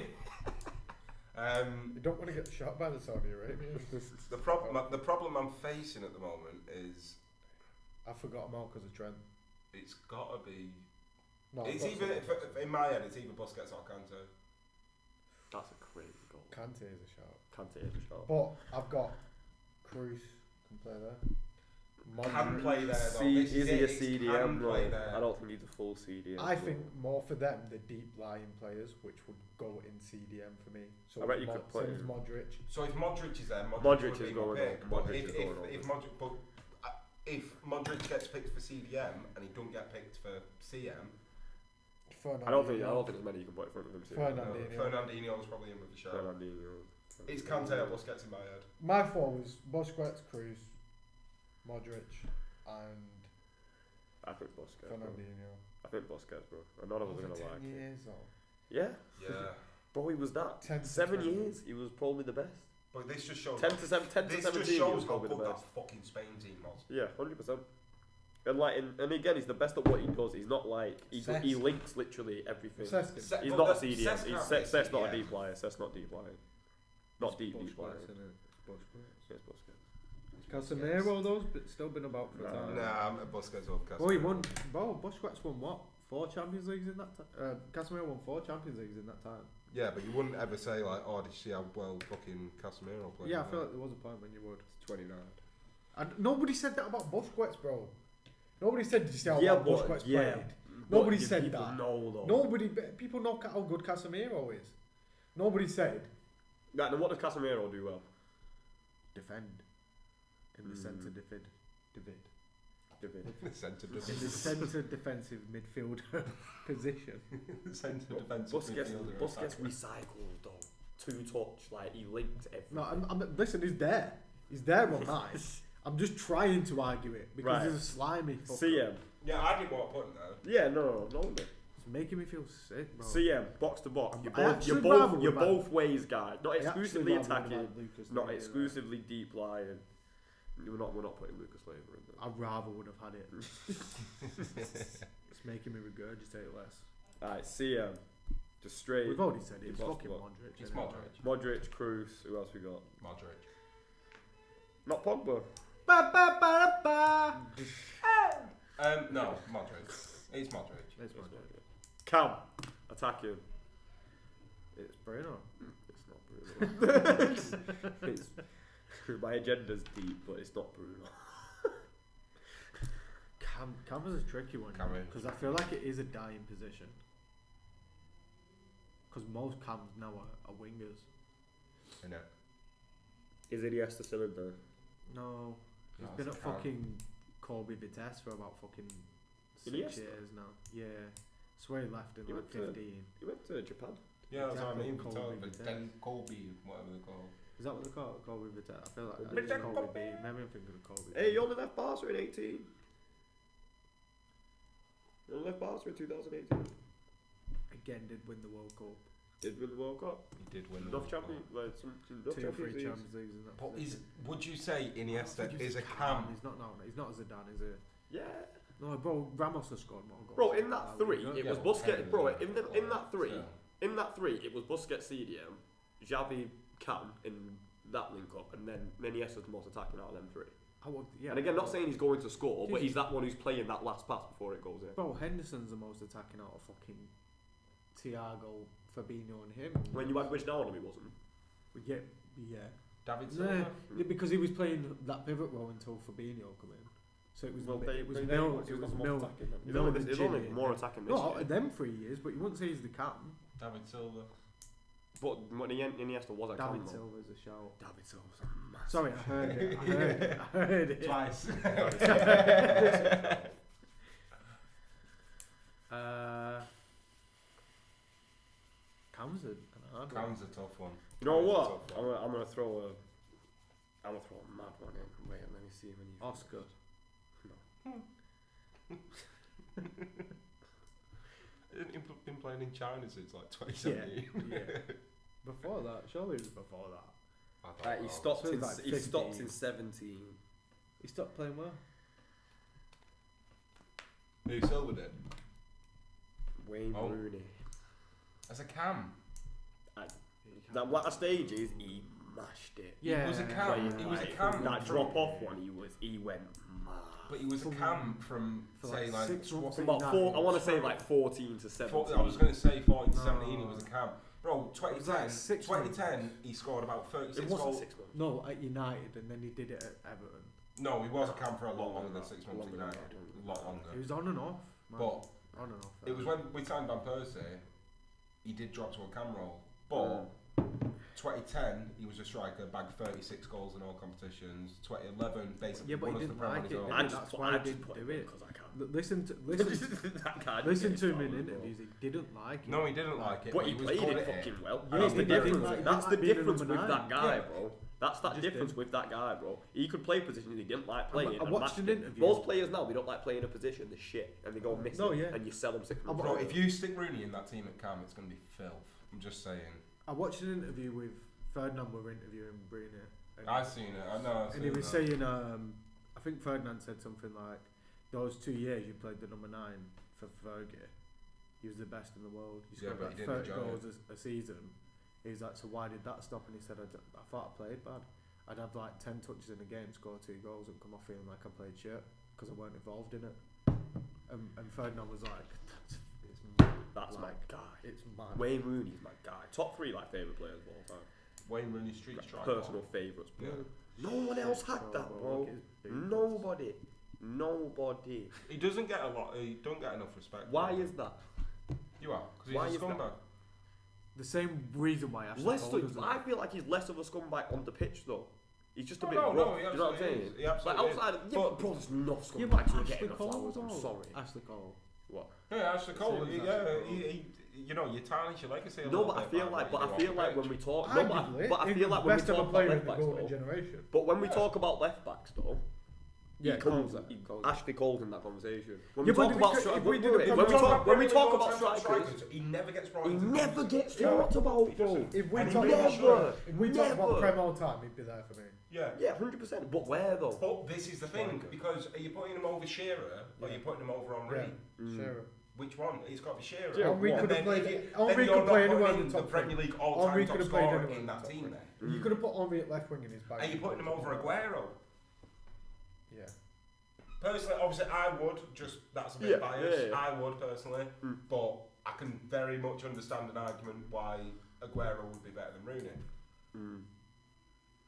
S2: You don't want to get shot by the Saudi Arabians.
S1: The problem I'm facing at the moment is
S2: I forgot them all because of Trent.
S1: it's got to be.
S2: No,
S1: It's either in my head, it's either Busquets or Kante.
S3: That's a crazy goal.
S2: Kante is a shout.
S3: Kante is a shot.
S2: But I've got Cruz can play there.
S1: Can play there though.
S3: Is
S1: This
S3: he a
S1: it,
S3: CDM?
S1: can play there.
S3: I don't think he's a full CDM.
S2: I think more for them the deep lying players, which would go in CDM for me. So
S3: I bet you could put
S2: same as
S3: him.
S2: Modric.
S1: So if Modric is there,
S3: Modric
S1: would
S3: is
S1: be
S3: going
S1: my pick.
S3: on.
S1: But
S3: Modric is going on.
S1: if Modric gets picked for CDM and he don't get picked for CM,
S3: I don't think there's many you can put in front of him.
S1: Fernandinho's probably in with the show. It's Kante or Busquets in my head.
S2: My four was Busquets, Cruz, Modric, and
S3: I think Busquets.
S2: Fernandinho.
S3: I think Busquets, bro. And none of us are gonna like
S2: 10
S3: it.
S2: years though.
S3: Yeah.
S1: Yeah.
S3: Bro, he was that.
S2: 10 to
S3: 7
S2: 20.
S3: years. He was probably the best.
S1: But this just shows.
S3: 10 to 17.
S1: This
S3: He
S1: just
S3: was
S1: shows how
S3: probably
S1: good
S3: the
S1: that
S3: best.
S1: fucking Spain team was.
S3: Yeah, 100%. And and again, he's the best at what he does. He's not like he links literally everything.
S2: Seskin.
S3: He's not a CDM. Seth's not a deep liar. Seth's not deep lying. Not deep lying. Yes, Busquets.
S2: Casemiro those, but still been about for a time.
S1: Nah, I'm at Busquets over Casemiro.
S2: Oh, he won. Bro, Busquets won what? 4 Champions Leagues in that time. Casemiro won 4 Champions Leagues in that time.
S1: Yeah, but you wouldn't ever say like, oh, did you see how well fucking Casemiro played?
S2: Yeah, I feel like there was a point when you would.
S3: It's 29.
S2: And nobody said that about Busquets, bro. Nobody said, did you see how
S3: Yeah,
S2: well
S3: but-
S2: Busquets
S3: yeah.
S2: played? Nobody
S3: But
S2: said
S3: people
S2: that.
S3: know, though.
S2: Nobody, people know how good Casemiro is. Nobody said
S3: Right, then what does Casemiro do well?
S2: defend in the centre David.
S1: Centre
S2: In the centre defensive midfielder position.
S1: Centre defensive midfielder.
S3: Busquets recycled though. 2-touch, like he linked everything.
S2: No, listen, he's there. He's there on mine. I'm just trying to argue it because
S3: Right.
S2: he's a slimy fucker.
S3: CM.
S1: Yeah, I didn't want to put him there.
S3: Yeah, no.
S2: It's making me feel sick, bro.
S3: CM, box to box.
S2: actually rather
S3: You're
S2: would
S3: both ways, guy. Not
S2: I actually
S3: exclusively
S2: rather would have
S3: attacking,
S2: had Lucas
S3: not
S2: Leiva
S3: exclusively deep lying. We're not putting Lucas Leiva in there.
S2: I rather would have had it. It's making me regurgitate less.
S3: Alright, CM. Just straight.
S2: We've already said it. It's
S3: box
S2: fucking
S3: to box.
S2: Modric.
S1: It's
S2: isn't it?
S1: Modric.
S3: Modric, Cruz. Who else we got?
S1: Modric.
S3: Not Pogba.
S1: No, Modric. It's Modric.
S2: It's Modric.
S3: Cam. Attacking.
S2: It's Bruno.
S3: It's not Bruno. It's, my agenda's deep, but it's not Bruno.
S2: Cam is a tricky one
S1: Cam is.
S2: because I feel like it is a dying position. Because most Cams now are wingers.
S1: Innit?
S3: Is Iniesta still in there?
S2: No, he's
S1: No,
S2: been
S1: it's
S2: at
S1: a Cam.
S2: fucking Corby Vitesse for about fucking 6
S3: Iniesta?
S2: years now. Yeah, swear he left in
S3: He
S2: like
S3: went to-
S2: 15.
S3: He went to Japan.
S1: Yeah, that's what I mean.
S2: Colby
S1: But
S2: Vitesse.
S1: then Colby, whatever they call.
S2: Is that what they call it? Corby Vitesse? I feel like
S3: Colby
S2: it's Corby B.
S1: Vitesse.
S2: Maybe I'm thinking of Corby.
S3: Hey, you only left Barca in 18. You only left Barca in 2018.
S2: Again, did win the World Cup.
S3: Did win the World Cup.
S1: He did win.
S3: Enough Champions, like some enough
S2: 2 or 3
S3: Champions Leagues.
S2: Champions Leagues in that.
S1: But
S2: position.
S1: would you say Iniesta
S2: He's
S1: is a Cam?
S2: He's not. No, he's not a Zidane. Is it?
S3: Yeah.
S2: No, bro. Ramos has scored more goals.
S3: Bro, in that three, it
S1: Yeah,
S3: was
S1: but
S3: Busquets.
S1: Henry
S3: Bro,
S1: was
S3: in that three,
S1: yeah.
S3: in that three, it was Busquets, CDM, Xavi, Cam in that link up, and then Iniesta's the most attacking out of them three.
S2: I would, yeah.
S3: And again, not saying he's going to score, but
S2: He's-
S3: he's that one who's playing that last pass before it goes in.
S2: Bro, Henderson's the most attacking out of fucking Thiago, Fabinho, and him.
S3: When you had down on him, he wasn't.
S2: Yeah.
S1: David
S2: Nah,
S1: Silva.
S2: yeah, because he was playing that pivot role until Fabinho come in. So it was
S3: Well,
S2: it was
S3: they-
S2: Mil,
S3: he
S2: it was
S3: the most
S2: Mil.
S3: attacking then. He's
S2: Mil
S3: only,
S2: and
S3: he's only
S2: Gini.
S3: more attacking this
S2: No, out
S3: year.
S2: of them 3 years, but you wouldn't say he's the Cam.
S1: David Silva.
S3: But when Iniesta was a Cam,
S2: David
S3: though.
S2: Silva's a shout.
S3: David Silva's a massive.
S2: Sorry, I heard it. I heard it.
S1: Twice.
S2: Cam's an hard one.
S1: Cam's a tough one.
S3: You know
S1: Cam's a
S3: what?
S1: tough one.
S3: I'm gonna throw a mad one in. Wait, let me see when you.
S2: Oscar.
S1: Hasn't he been playing in China since like 2017?
S2: Yeah. Before that, surely it was before that.
S1: I don't
S3: He
S1: know.
S3: stopped
S2: So
S3: in.
S2: it's like
S3: He stopped
S2: 15.
S3: in 17.
S2: He stopped playing well.
S1: Who Silva did?
S3: Wayne
S1: Oh.
S3: Rooney.
S1: As a cam.
S3: That latter stages, he mashed it.
S2: Yeah.
S1: He was a cam. He was a cam.
S3: That drop off one, he went mad.
S1: But he was a cam from say like
S2: 6 months.
S3: From about I want to say like 14 to 17.
S1: I was going to say 14 to 17. He was a cam. Bro,
S2: was like
S1: 2010, he scored about 36
S3: It wasn't
S1: goals.
S3: 6 months.
S2: No, at United, and then he did it at Everton.
S1: No, he was a cam for a lot longer than 6 months at United. A lot longer.
S2: He was on and off. Man.
S1: But
S2: on and off.
S1: it was when we signed Van Persie, he did drop to a cam role. But 2010, he was a striker, bagged 36 goals in all competitions. 2011, basically
S2: Yeah, but
S1: won
S2: he
S1: us the
S2: didn't
S1: Prem on
S2: like
S1: his
S2: it.
S1: own.
S2: That's why he didn't do it.
S3: Because I can't.
S2: Listen to him in interviews. He didn't like it.
S1: No, he didn't like it.
S3: But he
S1: was
S3: played
S1: good
S3: it
S1: at
S3: fucking well.
S2: Yeah,
S3: That's
S2: he
S3: the
S2: did.
S3: difference.
S2: Like,
S3: That's the
S2: being a
S3: difference
S2: number
S3: with that
S2: 9.
S3: guy,
S1: Yeah.
S3: bro. That's that
S2: Just
S3: difference
S2: did.
S3: with that guy, bro. He could play positions he didn't like playing.
S2: I watched an interview.
S3: Most players now, they don't like playing a position. They're shit, and they go missing.
S2: No, yeah.
S3: And you sell them 6 months.
S1: Bro, if you stick Rooney in that team at cam, it's going to be filth. I'm just saying.
S2: I watched an interview with Ferdinand. Were interviewing Bruno.
S1: I've seen it. I know.
S2: And he was saying, I think Ferdinand said something like, "Those 2 years you played the number 9 for Fergie. He was the best in the world. He
S1: Yeah,
S2: scored
S1: but
S2: like
S1: he didn't
S2: 30
S1: enjoy
S2: goals a season." He was like, "So why did that stop?" And he said, "I thought I played bad. I'd have like 10 touches in a game, score 2 goals, and come off feeling like I played shit because I weren't involved in it." And Ferdinand was like,
S3: That's my
S2: like,
S3: guy.
S2: "It's mad."
S3: Wayne Rooney's my guy. Top 3 like favourite players of all time.
S1: Wayne Rooney street striker.
S3: Personal favourites.
S1: Yeah.
S3: No one else had that, bro. Nobody.
S1: He doesn't get a lot. He don't get enough respect.
S3: Why is that?
S1: You are? Because
S3: Why
S1: he's a
S3: is that?
S1: scumbag.
S2: The same reason why Ashley
S3: Less
S2: Cole
S3: so,
S2: doesn't.
S3: I feel like he's less of a scumbag on the pitch though. He's just a bit
S1: No,
S3: rough.
S1: no, he
S3: Do you know what I'm
S1: absolutely
S3: saying?
S1: is. He absolutely
S3: Like outside of but bro, there's enough
S2: Yeah,
S3: scumbags
S2: but
S3: who are
S2: Ashley
S3: getting the
S2: Cole
S3: flowers.
S2: as
S3: I'm
S2: well.
S3: sorry.
S2: Ashley Cole.
S3: What?
S1: Yeah, Ashley Cole.
S2: Same as
S1: Yeah,
S2: Ashley
S1: he, you know, you tarnish your legacy. A
S3: No,
S1: little
S3: but I
S1: bit
S3: feel
S1: by
S3: like,
S1: what you do off the
S3: when
S1: pitch.
S3: we talk,
S2: Arguably,
S3: but I
S2: he's
S3: feel
S2: the
S3: like when we
S2: best ever
S3: talk about
S2: player in
S3: left
S2: the
S3: backs
S2: golden
S3: though.
S2: generation.
S3: But when we talk about left backs though.
S2: Yeah,
S3: He comes,
S2: he goes.
S3: Ashley Cole's in that conversation. When
S2: Yeah,
S3: we
S2: but
S3: talk
S2: if
S3: about
S2: we-
S3: strikers,
S2: if we did a
S3: when we talk about
S1: all-time
S3: strikers,
S1: he never gets brought
S3: he
S1: into
S3: never
S1: conversation.
S3: gets talked about, bro.
S2: If we
S1: And
S2: talk
S1: he
S2: about
S3: never,
S2: if we talk about
S3: never.
S2: Prem all time, he'd be there for me.
S1: Yeah.
S3: Yeah, 100%. But where though?
S1: But this is the thing,
S2: Striker.
S1: because are you putting him over Shearer or are you putting him over Henry?
S2: Sure.
S1: Which one? It's got to be Shearer.
S3: Yeah,
S2: Henry
S3: what?
S2: could have
S1: And then
S2: played.
S1: if you-
S2: Henry
S1: then you're
S2: could play
S1: not
S2: anywhere
S1: putting
S2: in the top
S1: Premier
S2: three.
S1: League all-time
S2: Henry
S1: top
S2: could have played
S1: scorer
S2: anywhere
S1: in that
S2: top
S1: team
S2: three.
S1: there.
S2: You could have put Henry at left wing in his back.
S1: Are you putting him over Aguero?
S2: Yeah.
S1: Personally, obviously, I would. Just that's a bit
S3: Yeah,
S1: biased.
S3: yeah.
S1: I would personally, but I can very much understand an argument why Aguero would be better than Rooney.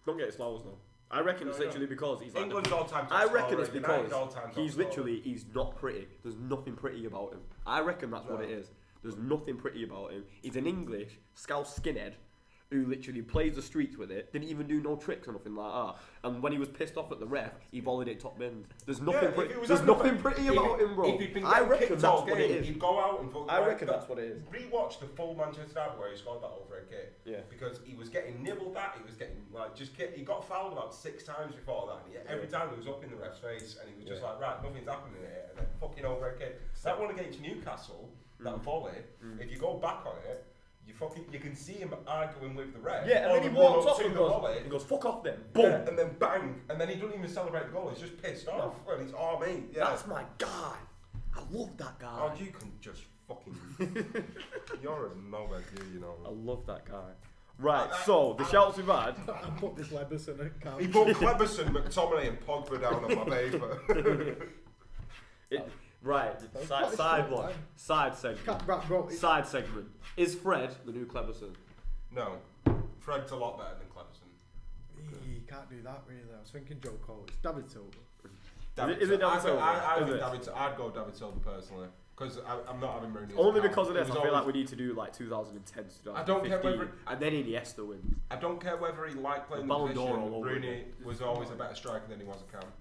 S3: Don't get his flowers though. I reckon it's
S1: No, no.
S3: literally because he's like.
S1: England's all-time top
S3: I reckon
S1: scorer,
S3: it's
S1: United's
S3: because
S1: all-time top
S3: he's
S1: scorer.
S3: literally he's not pretty. There's nothing pretty about him. I reckon that's what it is. There's nothing pretty about him. He's an English scouse skinhead who literally plays the streets with it. Didn't even do no tricks or nothing like that. And when he was pissed off at the ref, he volleyed it top bins. There's nothing
S1: if
S3: pretty.
S1: it was
S3: There's
S1: on the
S3: nothing
S1: back-
S3: pretty
S1: if
S3: about
S1: he-
S3: him, bro.
S1: If he'd been
S3: I
S1: getting
S3: reckon
S1: kicked
S3: that's
S1: all
S3: what it
S1: game,
S3: is.
S1: he'd go out and fuck.
S3: I reckon that's what it is.
S1: Rewatch the full Manchester Derby where he scored that over a kick.
S3: Yeah.
S1: Because he was getting nibbled at, he was getting like he got fouled about 6 times before that, and every time he was up in the ref's face, and he was just like, right, nothing's happening here, and then fucking over a kick. That one against Newcastle, that volley, if you go back on it, you can see him arguing with the ref.
S3: Yeah, and
S1: on
S3: then he
S1: the
S3: walks
S1: run
S3: up
S1: to
S3: and
S1: the
S3: goes,
S1: volley.
S3: fuck off then. Boom.
S1: Yeah, and then bang, and then he doesn't even celebrate the goal. He's just pissed off, and he's me. Yeah.
S3: That's my guy. I love that guy.
S1: Oh, you can just fucking. You're a knobhead, you know.
S3: I love that guy. Right, so the shouts we've had.
S2: I put this Leberson at camp.
S1: He put Cleberson, McTominay, and Pogba down on my paper.
S3: Right,
S2: quite a
S3: side
S2: short
S3: one,
S2: time.
S3: side segment.
S2: Right, bro.
S3: Side segment. Is Fred the new Cleberson?
S1: No, Fred's a lot better than Cleberson.
S2: He can't do that really. I was thinking Joe Cole. It's David Silva.
S3: Is it David
S1: I
S3: Silva?
S1: think I'd go David Silva personally, because I'm not having Rooney. as a
S3: Only
S1: cam.
S3: because of
S1: It
S3: this,
S1: was
S3: I feel like
S1: always-
S3: we need to do like 2010 to 2015,
S1: I don't care whether-
S3: and then Iniesta wins.
S1: I don't care whether he liked playing the
S3: Ballon d'Or all
S1: position.
S3: over
S1: Rooney
S3: it.
S1: was always a better striker than he was a cam.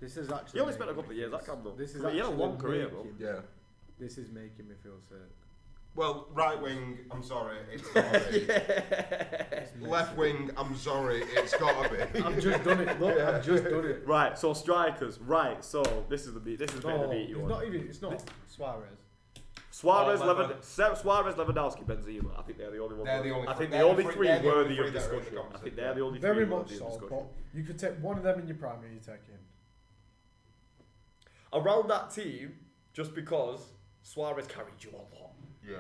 S2: This is actually.
S3: He only spent a couple of years at Camp though.
S2: This is
S3: He had a
S2: actually
S3: long career, bro.
S2: making-
S1: Yeah.
S2: This is making me feel sick.
S1: Well, right wing, I'm sorry, it's gotta be. Left wing, I'm sorry, it's gotta be.
S2: I've just done it. Look, I've just done it.
S3: Right, so strikers. Right, so this is the beat. This is a bit of the
S2: No,
S3: beat you
S2: it's
S3: want.
S2: not even. It's not Suarez.
S3: Suarez,
S1: Oh,
S3: Suarez, Lewandowski, Benzema. I think they're the only ones.
S1: They're the only
S3: I think
S1: three-
S3: the only
S1: they're the
S3: three
S1: they're the only
S3: worthy
S1: three
S3: of
S1: that are in the
S3: discussion. I think
S1: conversation,
S3: they're the only
S2: Very
S3: three
S2: much
S3: worthy of
S2: so.
S3: discussion.
S2: But you could take one of them in your prime and you take him.
S3: Around that team, just because Suarez carried you a lot.
S1: Yeah.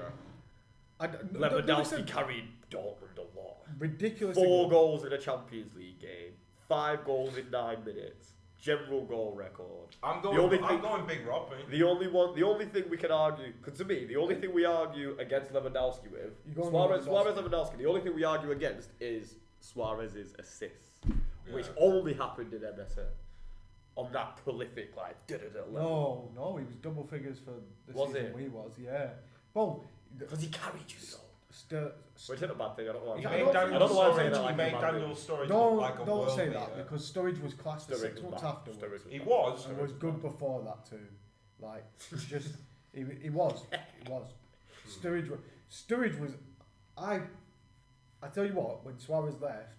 S3: Lewandowski carried Dortmund a lot.
S2: Ridiculous.
S3: 4 goals in a Champions League game. 5 goals in 9 minutes. General goal record.
S1: I'm going Big Rob.
S3: The only thing we can argue, because to me, the only thing we argue against Lewandowski with Suarez, Lewandowski. The only thing we argue against is Suarez's assists, which only happened in MSN on that prolific level.
S2: No, he was double figures for the
S3: Was
S2: season
S3: it?
S2: we was, yeah. Well,
S3: Because he carried you so.
S2: Which
S3: Which isn't a bad thing. I don't know why.
S2: I
S3: don't know why I'm saying that.
S1: He made Daniel's Sturridge
S2: no,
S1: look like a
S2: don't
S1: world
S2: say
S1: beater.
S2: that because Sturridge was classed for
S3: Sturridge
S2: 6
S3: was
S2: months
S3: bad.
S2: afterwards.
S3: Sturridge was
S1: He
S3: bad.
S1: was.
S2: And was good before that too. Like, just he was. Sturridge was. I tell you what, when Suarez left,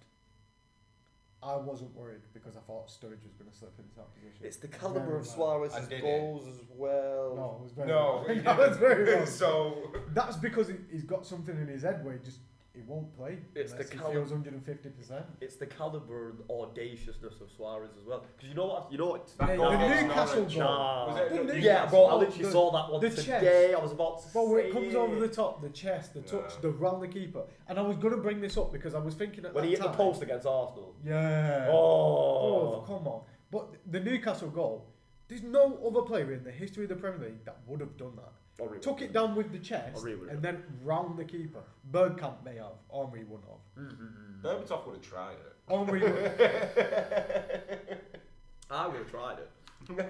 S2: I wasn't worried because I thought Sturridge was going to slip into that position.
S3: It's the calibre
S2: Very
S3: of
S2: well.
S3: Suarez's
S1: And did
S3: goals as well.
S2: No, it was very
S1: No,
S2: wrong.
S1: he
S2: That was very wrong.
S1: So
S2: That's because he's got something in his head where he won't play
S3: It's
S2: unless
S3: the
S2: he feels 150%.
S3: It's the calibre and audaciousness of Suarez as well. Because you know what?
S1: That
S2: Yeah,
S1: goal
S2: the
S1: against
S2: Newcastle
S1: Norwich.
S2: goal.
S3: Nah.
S1: Was it-
S2: The
S1: no,
S2: Newcastle-
S3: Yeah, bro, I literally
S2: the-
S3: saw that one
S2: the
S3: today. I was about to
S2: But when
S3: say
S2: it comes over the top, the chest, the touch,
S1: Yeah.
S2: the round the keeper, and I was going to bring this up because I was thinking at
S3: when
S2: that
S3: he hit
S2: time.
S3: the post against Arsenal.
S2: Yeah.
S3: Oh.
S2: Come on. But the Newcastle goal, there's no other player in the history of the Premier League that would have done that.
S3: Henry
S2: Took it down with the chest
S3: Henry would have.
S2: and then round the keeper. Bergkamp may have. Henry wouldn't have.
S1: Berbatov would have tried it.
S2: Henry would.
S3: I would have tried it.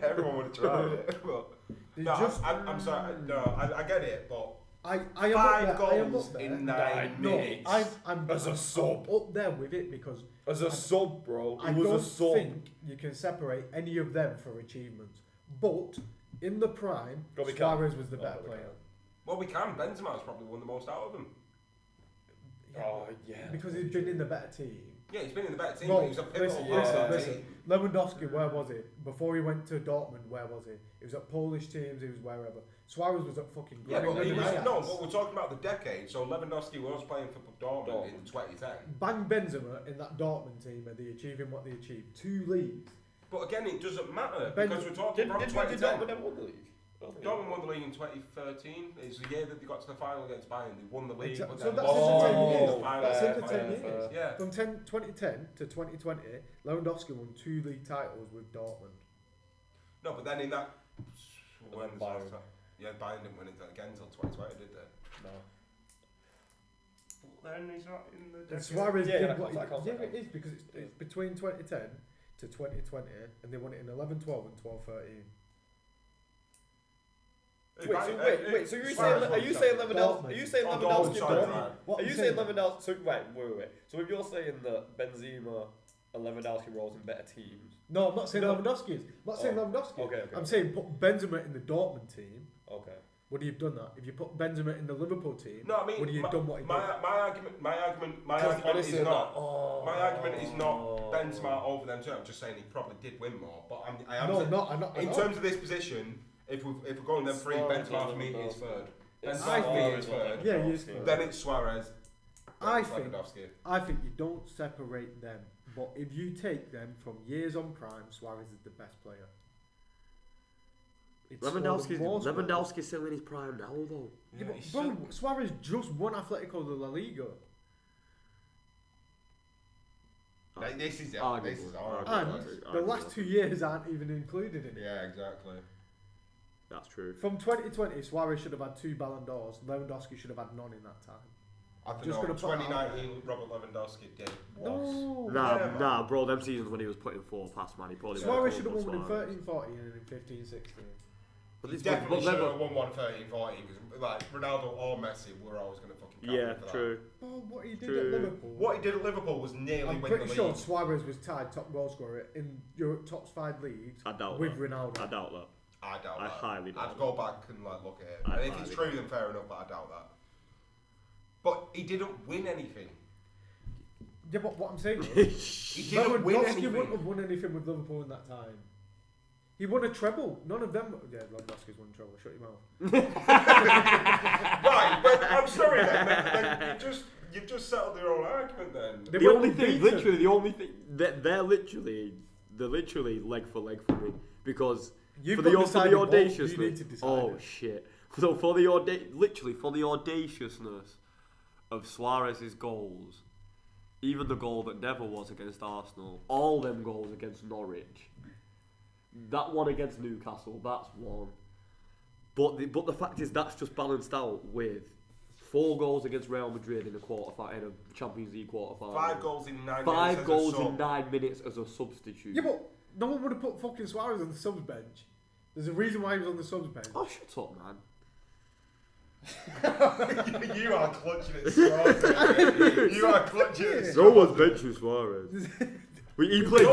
S1: Everyone would have tried it. But, no,
S2: just-
S1: I'm sorry. No, I get it, but
S2: I am
S1: 5
S2: up there. I am
S1: goals
S2: up there.
S1: in 9
S2: No,
S1: minutes.
S2: I'm
S3: As a sub.
S2: up there with it because
S3: As a sub, bro.
S2: I
S3: He was
S2: don't
S3: a sub.
S2: think you can separate any of them for achievements. But in the prime,
S3: No, we can't.
S2: Suarez was the
S3: No,
S2: better
S3: we
S2: player.
S3: can't.
S1: Well, we can. Benzema's probably won the most out of them.
S3: Oh, yeah.
S2: Because he's been in the better team.
S1: Yeah, he's been in the better team.
S2: Well,
S1: but he was a pivotal
S2: listen,
S1: part of that
S2: listen.
S1: team.
S2: Lewandowski, where was he? Before he went to Dortmund, where was he? He was at Polish teams, he was wherever. Suarez was at fucking
S1: Yeah, but he
S2: Groningen
S1: was,
S2: Ajax.
S1: no, but we're talking about the decade. So Lewandowski was playing for Dortmund in 2010.
S2: Bang Benzema in that Dortmund team, are they achieving what they achieved? 2 leagues.
S1: But again, it doesn't matter
S2: Ben-
S1: because we're talking
S3: Did
S1: from
S3: Dortmund
S1: 2010.
S3: ever win the league?
S1: Dortmund won the league in 2013. It's the year that they got to the final against Bayern. They won the league.
S2: Exactly.
S1: But
S2: So
S1: then
S2: that's
S1: lost
S2: in the 10
S1: the
S2: years.
S1: final.
S2: That's in the
S1: Fair,
S2: 10
S1: fair,
S2: years.
S1: Yeah.
S2: From 2010 to 2020, Lewandowski won 2 league titles with Dortmund.
S1: No, but then in that.
S3: And
S1: When
S3: then
S1: was
S3: Bayern.
S1: that? Yeah, Bayern didn't win it again until 2020, did they?
S3: No.
S1: Then he's not in the
S2: And Suarez
S3: Yeah,
S2: did
S3: that
S2: what
S3: counts,
S2: he,
S3: that
S2: yeah,
S3: counts.
S2: it is because it's between 2010 to 2020, and they won it in 11-12 and 12-13.
S3: Wait. So are you
S1: Suarez
S3: saying
S1: won
S3: Lewandowski?
S2: Dortmund.
S3: Are you saying
S1: Oh,
S3: Lewandowski?
S1: Dortmund, sorry,
S3: Dortmund?
S1: man.
S2: What
S3: Are
S2: I'm
S3: you saying
S2: saying-
S3: Lewandowski? So wait. So if you're saying that Benzema and Lewandowski roles in better teams,
S2: No, I'm not saying
S3: No.
S2: Lewandowski is. I'm not saying
S3: Oh,
S2: Lewandowski.
S3: okay.
S2: I'm saying put Benzema in the Dortmund team.
S3: Okay.
S2: Would he have done that? If you put Benzema in the Liverpool team,
S1: No, I mean,
S2: would he have done what he
S1: my
S2: did?
S1: argument
S3: Honestly,
S1: is not.
S3: oh.
S1: My argument is not Benzema over them two. I'm just saying he probably did win more. But I am
S2: No,
S1: saying,
S2: not. I'm not.
S1: in terms of this position, if we're going them three,
S3: Suarez
S1: Benzema for
S3: or
S1: me is
S3: Lewandowski?
S1: third.
S3: It's
S1: Benzema for me
S3: Suarez
S1: is
S3: or
S1: third.
S2: Yeah, he is
S3: Lewandowski.
S2: third.
S1: Then it's Suarez.
S2: I
S1: then it's
S2: think-
S1: Lewandowski.
S2: I think you don't separate them. But if you take them from years on prime, Suarez is the best player. It's scored more goals.
S3: Lewandowski's still in his prime now, though.
S2: Yeah,
S1: Yeah,
S2: but
S1: he's
S2: bro, Suarez just won Atletico de la Liga.
S1: This is
S3: Arguably.
S1: this is horrible.
S2: And the last 2 years aren't even included in it.
S1: Yeah, exactly.
S3: That's true.
S2: From 2020, Suarez should have had 2 Ballon d'Ors. Lewandowski should have had none in that time.
S1: I think
S2: Just
S1: no,
S2: gonna put it out
S1: 2019 Robert Lewandowski did.
S2: No.
S3: Nah, bro. Them seasons when he was putting 4 past, man, he probably.
S2: Suarez should have won in 13-14 and in 15-16.
S3: But
S1: He
S3: it's
S1: definitely should have won 1-13-14 because like Ronaldo or Messi were always going to fucking count
S3: Yeah,
S1: for that.
S3: true.
S2: Oh, what he did
S3: True.
S2: at Liverpool.
S1: What he did at Liverpool was nearly
S2: I'm
S1: win
S2: pretty
S1: the
S2: sure
S1: league.
S2: Suarez was tied top goal scorer in Europe top 5 leagues
S3: I doubt
S2: with
S3: that.
S2: Ronaldo.
S3: I doubt that.
S1: I doubt
S3: I
S1: that.
S3: highly doubt
S1: I'd go back and like look at it.
S3: I
S1: And if it's
S3: highly
S1: true, then fair enough. But I doubt that. But he didn't win anything.
S2: Yeah, but what I'm saying is,
S1: He didn't win
S2: Lewandowski
S1: anything.
S2: wouldn't have won anything with Liverpool in that time. He won a treble. None of them. Yeah, Lewandowski's won a treble. Shut your mouth.
S1: Right, but I'm sorry then you've just settled your own argument then.
S2: They
S3: The
S2: went
S3: only thing,
S2: unbeaten.
S3: literally, the only thing they're literally leg for leg for me because
S2: You've
S3: for
S2: got
S3: the
S2: decided what
S3: audaciousness.
S2: you need to decide
S3: Oh
S2: it.
S3: shit! So for the audaciousness of Suarez's goals, even the goal that never was against Arsenal, all them goals against Norwich, that one against Newcastle, that's one. But the fact is that's just balanced out with 4 goals against Real Madrid in a Champions League quarter-final.
S1: 5 goals in 9 minutes.
S3: 5 goals in 9 minutes as a substitute.
S2: Yeah, but no one would have put fucking Suarez on the subs bench. There's a reason why he was on the subs bench.
S3: Oh, shut up, man.
S1: You are clutching at Suarez. You are clutching at Suarez.
S3: No one's benching Suarez. He played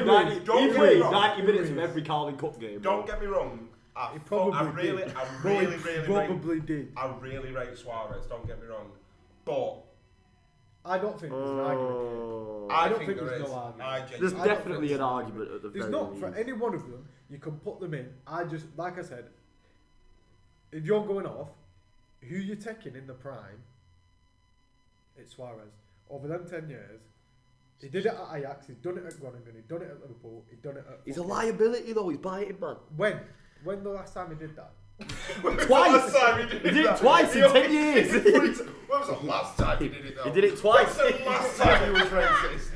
S3: 90 minutes of every Carling Cup game.
S1: Don't get me wrong. I really rate Suarez. Don't get me wrong, but
S2: I don't think there's an argument.
S1: I don't think
S2: there's
S1: there is.
S2: no argument.
S3: There's definitely an argument at the very
S2: least. There's not
S3: least.
S2: for any one of them. You can put them in. Like I said, if you're going off, who you're taking in the prime, it's Suarez. Over them 10 years, he did it at Ajax. He's done it at Groningen. He's done it at Liverpool. He's done it at.
S3: He's a liability though. He's biting, man.
S2: When the last time he did that?
S3: Twice. He did it twice in 10 years.
S1: When was the last time he did it though?
S3: He did it twice.
S1: When was the last time he was racist?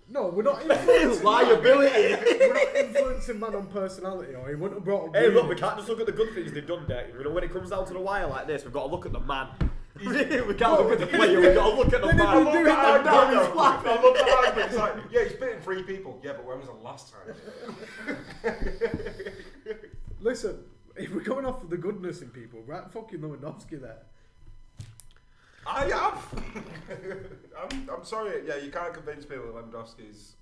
S2: No, we're not influencing
S3: liability.
S2: We're not influencing man on personality, or he wouldn't have brought.
S3: Hey, look, we can't just look at the good things they've done there. You know, when it comes down to the wire like this, we've got to look at the man. We can't look at the player. We've got to look at the man.
S1: I love the argument. It's like, yeah, he's beating 3 people. Yeah, but when was the last time?
S2: Listen, if we're going off for the goodness in people, right? Fucking Lewandowski there.
S1: I have. I'm sorry. Yeah, you can't convince me that Lewandowski's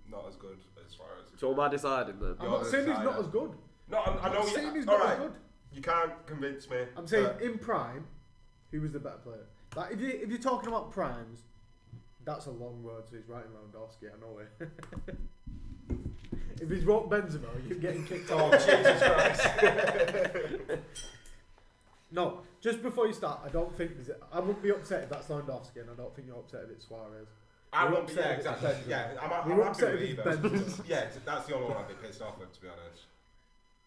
S1: not as good as Suarez.
S3: So am I deciding then?
S2: I'm not saying he's not as good.
S1: No, I know.
S2: I'm saying he's not as good.
S1: You can't convince me.
S2: I'm saying in prime, who was the better player? Like if you're talking about primes, that's a long road. So he's writing Lewandowski. I know it. If he's wrote Benzema, you're getting kicked off.
S1: Jesus Christ.
S2: No, just before you start, I don't think I wouldn't be upset if that's Lewandowski, and I don't think you're upset if it's Suarez.
S1: I won't be. Yeah, exactly. Yeah, I'm happy with either. Yeah, that's the only one I'd be pissed off with, to be honest.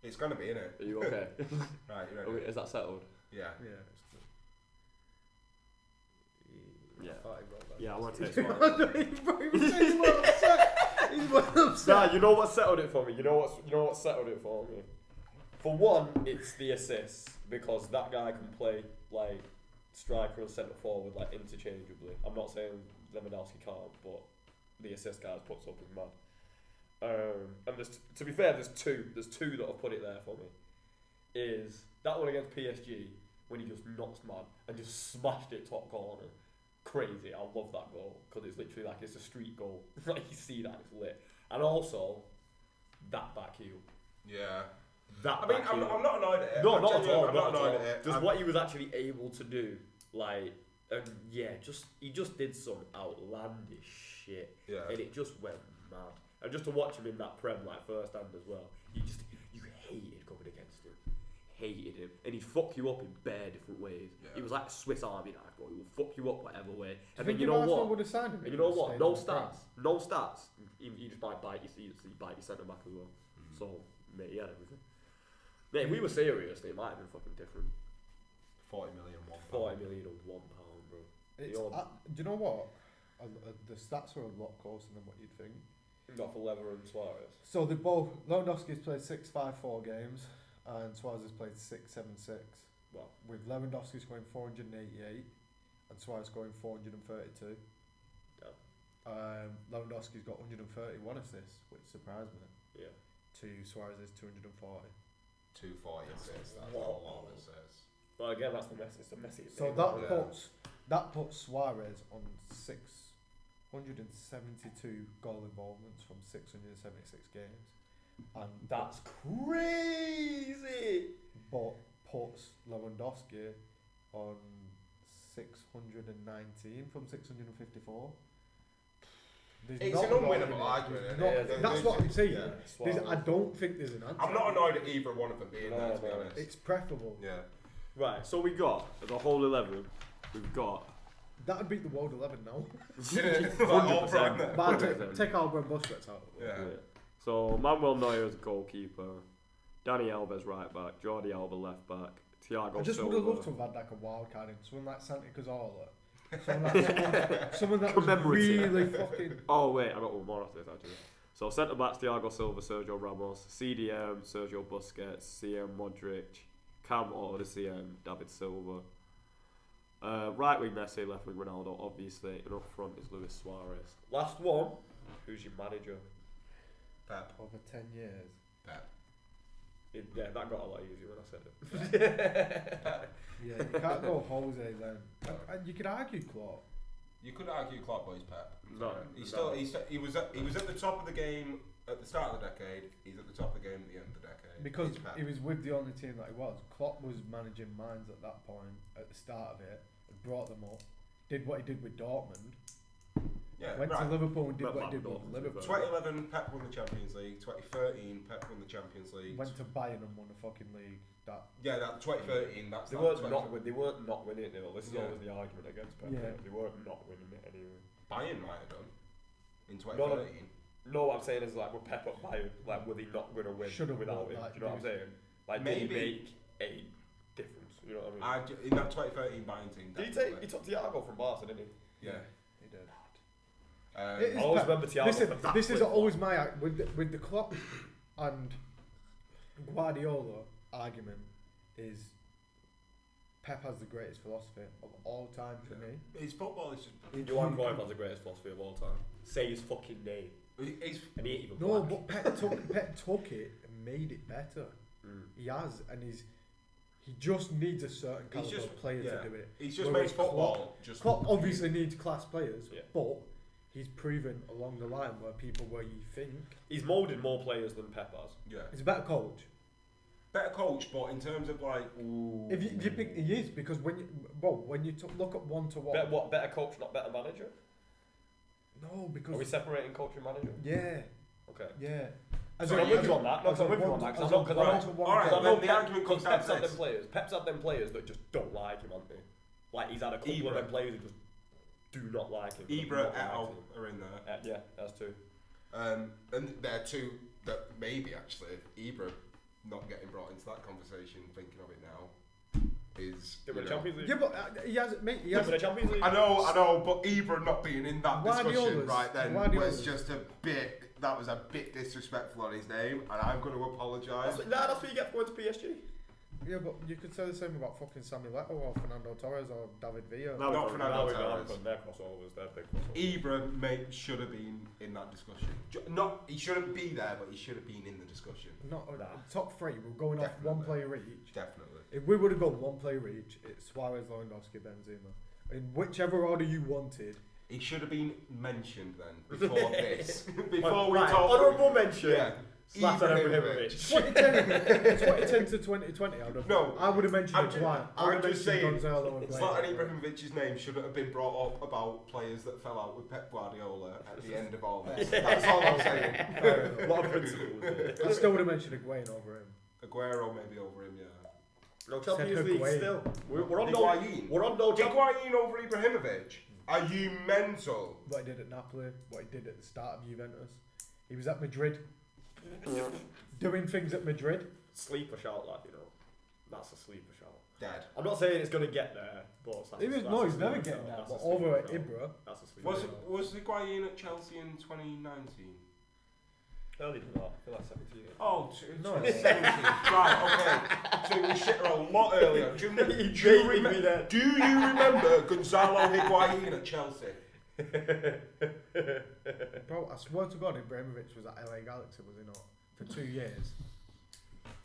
S1: It's gonna be, innit?
S3: Are you okay?
S1: Right, you ready?
S3: Is that settled?
S1: Yeah.
S2: Yeah.
S3: Yeah, I want to take Suarez.
S2: He's well upset.
S3: Nah, you know what settled it for me? You know what settled it for me? For one, it's the assists, because that guy can play like striker and centre forward like interchangeably. I'm not saying Lewandowski can't, but the assist guy puts up with mad. And to be fair, there's two that have put it there for me. Is that one against PSG when he just knocks mad and just smashed it top corner. Crazy, I love that goal because it's literally like it's a street goal. Like you see that, it's lit. And also that back heel.
S1: Yeah.
S3: I'm
S1: not annoyed at it.
S3: No, not at all.
S1: I'm not annoyed at it.
S3: Just what he was actually able to do, like, he just did some outlandish shit, and it just went mad. And just to watch him in that prem, like first hand as well, you hated coming against him. Hated him, and he'd fuck you up in bare different ways. Yeah. He was like a Swiss Army knife, but he would fuck you up whatever way. And then you know what?
S2: Would have signed him,
S3: and you know what? No stats. He just might bite your centre back as well. So mate, he had everything. Mate, if we were serious, it might have been fucking different.
S1: 40 million,
S3: £40 million and £1, bro.
S2: Do you know what? The stats are a lot closer than what you'd think.
S3: Not for Lever and Suarez.
S2: So they both Lewandowski's played 6-5-4 games. And Suarez has played 6-7-6.
S3: Wow.
S2: With Lewandowski scoring 488 and Suarez scoring 432.
S3: Yeah.
S2: Lewandowski's got 131 assists, which surprised me.
S3: Yeah.
S2: To Suarez's 240.
S1: 240 assists. That's a
S3: lot
S1: of assists.
S3: Well, again, that's the message. It's a message.
S2: So that puts Suarez on 672 goal involvements from 676 games. And
S3: that's crazy.
S2: But puts Lewandowski on 619 from 654.
S1: It's an unwinnable argument.
S2: That's what I'm saying. I don't think there's an answer.
S1: I'm not annoyed at either one of them being there, to be honest.
S2: It's preferable.
S1: Yeah.
S3: Right, so we got the whole 11. We've got.
S2: That would beat the world 11 now.
S3: 100%.
S2: Take Albert Busquets out.
S1: Yeah.
S3: So Manuel Neuer as a goalkeeper, Danny Alves right back, Jordi Alba left back, Thiago
S2: I just would
S3: Silva.
S2: have loved to have had like a wild card in someone like Santi Cazorla. Someone that was
S3: Commemorative.
S2: really fucking.
S3: Oh wait, I got one more after this actually. So centre backs Thiago Silva, Sergio Ramos, CDM, Sergio Busquets, CM Modric, Cam CM, David Silva. Right wing Messi, left wing Ronaldo, obviously, and up front is Luis Suarez. Last one, who's your manager?
S1: Pep.
S2: Over 10 years.
S1: Pep.
S3: Yeah, that got a lot easier when I said it.
S2: Yeah, you can't go Jose then. And you could argue Klopp.
S1: You could argue Klopp, but he's Pep.
S3: No,
S1: He was at the top of the game at the start of the decade. He's at the top of the game at the end of the decade.
S2: Because
S1: He's Pep.
S2: he was with the only team that he was. Klopp was managing Mainz at that point, at the start of it, brought them up, did what he did with Dortmund, went to Liverpool and did what he did with Liverpool.
S1: 2011, Pep won the Champions League. 2013, Pep won the Champions League.
S2: Went to Bayern and won the fucking league. That
S1: 2013. That's
S3: they weren't not winning it. This is always the argument against Pep.
S2: Yeah.
S3: They weren't not winning it anyway.
S1: Bayern might have done in 2013.
S3: No, what I'm saying is like with Pep at Bayern, like were they not going to win without him?
S2: Like,
S3: do you know what I'm saying? Like
S1: maybe.
S3: did he make a difference? You know what I mean?
S1: In that 2013 Bayern team.
S3: He took Thiago from Barca, didn't he?
S1: Yeah.
S2: he did.
S3: I always remember Thiago.
S2: This is always my with the Klopp and Guardiola argument is Pep has the greatest philosophy of all time for me.
S1: His football is just.
S3: Johan Cruyff has the greatest philosophy of all time. Say his fucking name. And he ain't even
S2: No,
S3: black.
S2: but Pep took it and made it better. He has, and he just needs a certain caliber of player to do it.
S1: He's just
S2: Whereas
S1: made football.
S2: Klopp obviously needs class players,
S3: Yeah.
S2: but he's proven along the line where you think
S3: He's moulded more players than Pep has.
S1: Yeah.
S2: he's a better coach.
S1: Better coach, but in terms of like.
S2: If you think he is, because when you look at one to one,
S3: Better coach, not better manager?
S2: no, because
S3: Are we separating coach and manager?
S2: yeah,
S3: Okay.
S2: yeah.
S3: So I'm with you on that. No, I'm with you on that. Because
S1: the argument comes down
S3: Pep's
S1: to
S3: had them
S1: this.
S3: players. Pep's had them players that just don't like him, haven't they? Like he's had a couple of them players who just do not like him.
S1: Ibra et al. Are in there.
S3: Yeah, that's two.
S1: And there are two that maybe actually Ibra not getting brought into that conversation. Thinking of it now, is
S3: Did win the Champions League?
S2: Yeah, but he has. He has.
S3: The Champions League.
S1: I know, but Ibra not being in that discussion right then
S2: Guardiola's.
S1: was just a bit. That was a bit disrespectful on his name, and I'm going to apologise.
S3: That's what you get for going to PSG.
S2: Yeah, but you could say the same about fucking Samuel Eto'o or Fernando Torres or David Villa.
S1: No, not Fernando Torres.
S3: They're crossovers. They're big crossovers.
S1: Ibra should have been in that discussion. He shouldn't be there, but he should have been in the discussion.
S2: Top three. We're going off one player each.
S1: Definitely.
S2: If we would have gone one player each, it's Suarez, Lewandowski, Benzema. In whichever order you wanted.
S1: He should have been mentioned then before this. Before we
S3: right,
S1: talk.
S3: honourable mention.
S1: Yeah.
S3: Zlatan Ibrahimovic.
S2: 2010 to 2020, I would have mentioned Higuain.
S1: I'm just saying,
S2: Gonzalo and
S1: Zlatan Ibrahimovic's name shouldn't have been brought up about players that fell out with Pep Guardiola at the end of all this. That's all I'm saying.
S3: A lot of principles.
S2: I still would have mentioned Higuain over him.
S1: Aguero maybe over him, yeah.
S3: No Champions League
S2: Higuain.
S3: still. We're on
S1: Higuain.
S3: We're on no
S1: Higuain over Ibrahimovic? Are you mental?
S2: What he did at Napoli, what he did at the start of Juventus. He was at Madrid. Doing things at Madrid.
S3: Sleeper shout, like, you know. That's a sleeper shout.
S1: Dead.
S3: I'm not saying it's going to get there, but
S2: He's never getting there. But over at Ibra.
S3: That's a sleeper shout.
S1: Was Higuain at Chelsea in 2019?
S3: Earlier than that. I feel like 17.
S1: Oh,
S2: No.
S1: 2017. Right, okay. So we shit her a lot earlier. Do you remember Gonzalo Higuain at Chelsea?
S2: Bro, I swear to God, Ibrahimovic was at LA Galaxy, was he not? For 2 years.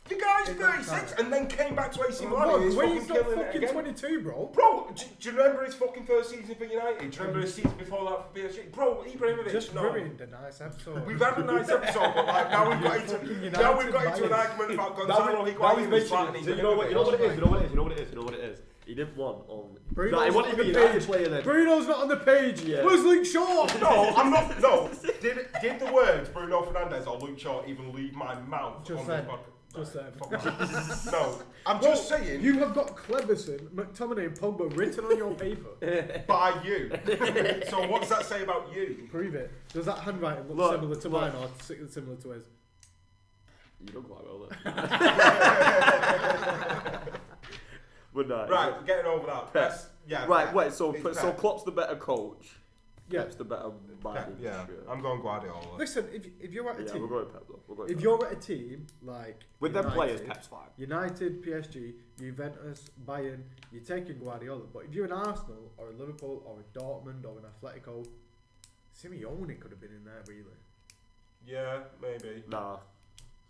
S1: The guy's 36 and then came back to AC Milan and he's
S2: he's
S1: fucking
S2: not
S1: killing it
S2: fucking
S1: again.
S2: 22, bro.
S1: Bro, do you remember his fucking first season for United? Do you remember his season before that for PSG? Bro, Ibrahimovic,
S2: Just
S1: no.
S2: ruined a nice episode.
S1: We've had a nice episode, but like now we've got into an argument about Gonzalo Higuain and Zlatan
S3: You know what it is. He didn't want on.
S2: Bruno's
S3: he wanted to be an United player then.
S2: Bruno's not on the page.
S3: Yeah.
S2: Where's Luke Shaw?
S1: No, I'm not. No. Did the words Bruno Fernandes or Luke Shaw even leave my mouth
S2: Just
S1: on
S2: then.
S1: this podcast?
S2: Just then.
S1: No, I'm just saying.
S2: You have got Cleverson, McTominay, and Pogba written on your paper.
S1: By you. So what does that say about you?
S2: Prove it. Does that handwriting look similar to mine or similar to his?
S3: You done quite well then. But no,
S1: right, getting over that.
S3: Pep.
S1: Yeah.
S3: Right,
S1: Pep.
S3: wait. So
S1: It's
S3: so
S1: Pep.
S3: Klopp's the better coach.
S2: Yeah.
S3: Pep's the better manager.
S1: Yeah, I'm going Guardiola.
S2: Listen, if you're at a
S3: Yeah,
S2: team,
S3: we're going Pep though. We're going
S2: if
S3: Pep.
S2: you're at a team like
S3: With
S2: United,
S3: them players, Pep's fine.
S2: United, PSG, Juventus, Bayern, you're taking Guardiola. But if you're an Arsenal or a Liverpool or a Dortmund or an Atletico, Simeone could have been in there really.
S1: Yeah, maybe.
S3: Nah.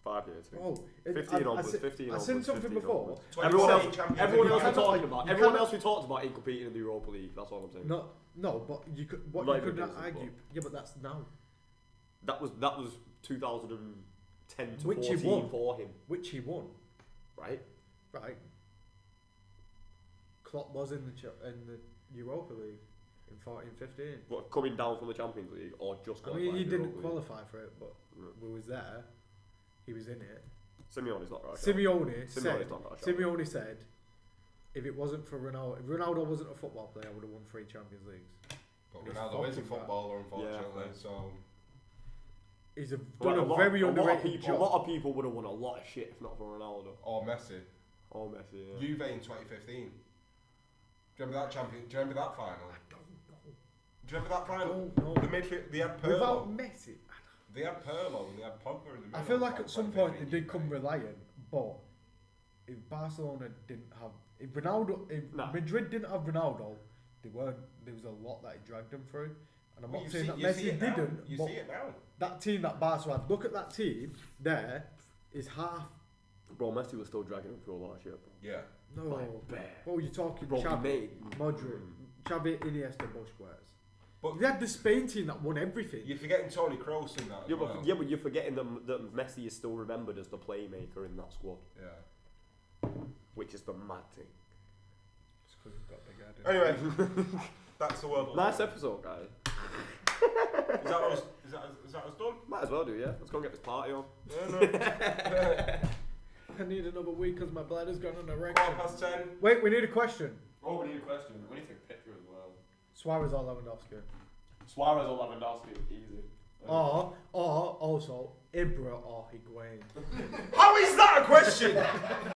S3: 5 years.
S2: Oh,
S3: 15 onwards. 15
S2: I've
S3: onwards.
S2: seen something
S3: 15
S2: before.
S3: onwards.
S1: Everyone else
S2: we're talking
S3: about.
S2: you
S3: Everyone
S2: cannot-
S3: else we talked about ain't competing in the Europa League. That's all I'm saying.
S2: No, but you could. What
S3: Not
S2: you
S3: even
S2: could not
S3: decent,
S2: argue. Yeah, but that's now.
S3: That was 2010 to
S2: Which he
S3: 14
S2: won.
S3: for him,
S2: Which he won,
S3: right?
S2: right? Klopp was in the Europa League in 14-15.
S3: But coming down from the Champions League or just
S2: I
S3: qualifying
S2: mean, he
S3: for
S2: didn't
S3: Europa League?
S2: qualify for it, but we was there. He was in it.
S3: Simeone's not right.
S2: Simeone
S3: Simeone's
S2: said.
S3: not right.
S2: Simeone said, if it wasn't for Ronaldo, if Ronaldo wasn't a football player, I would have won 3 Champions Leagues.
S1: But
S2: He's
S1: Ronaldo is a
S2: fucking right.
S1: footballer, unfortunately.
S3: Yeah.
S1: So
S2: He's
S3: But
S2: done a very
S3: lot of
S2: underrated
S3: people,
S2: job.
S3: a lot of people would have won a lot of shit if not for Ronaldo.
S1: or Messi.
S3: Or Messi. Yeah.
S1: Juve in 2015. Do you remember that champion? Do you remember that final?
S2: I don't know.
S1: Do you remember that final?
S2: Don't know.
S1: The midfield. They had Pirlo.
S2: Without Messi,
S1: They had Pirlo and they had Pogba in the middle.
S2: I feel like
S1: Like
S2: at some point they
S1: 2015
S2: did come
S1: Juve.
S2: reliant, but if Barcelona didn't have, if
S3: Nah.
S2: Madrid didn't have Ronaldo, there was a lot that he dragged them through. And I'm
S1: Well,
S2: not
S1: you
S2: saying
S1: see-
S2: that
S1: you see
S2: Messi
S1: it now.
S2: didn't,
S1: You
S2: but
S1: see it now.
S2: that team that Barca had, look at that team there, is half.
S3: Bro, Messi was still dragging him through a lot of shit, bro.
S1: Yeah.
S2: No.
S3: Like, bare.
S2: Well, you're talking
S3: Bro, he
S2: Xavi,
S3: made-
S2: Modric, Xavi, Iniesta, Busquets.
S1: But
S2: They had the Spain team that won everything.
S1: you're forgetting Toni Kroos in that.
S3: Yeah,
S1: as
S3: but,
S1: well.
S3: yeah, but you're forgetting that Messi is still remembered as the playmaker in that squad,
S1: Yeah.
S3: which is the mad thing.
S2: Just 'cause he's got big head, innit?
S1: Anyway, that's the world.
S3: Nice episode, guys.
S1: Is that us done?
S3: Might as well do, yeah. Let's go and get this party on.
S1: Yeah, no.
S2: I need another week because my bladder's gone on erection.
S1: 10:15.
S2: Wait, we need a question.
S3: Oh, we need a question. We need to take a picture as well.
S2: Suarez or Lewandowski?
S3: Suarez or Lewandowski, easy.
S2: Or also Ibra or Higuain.
S1: How is that a question?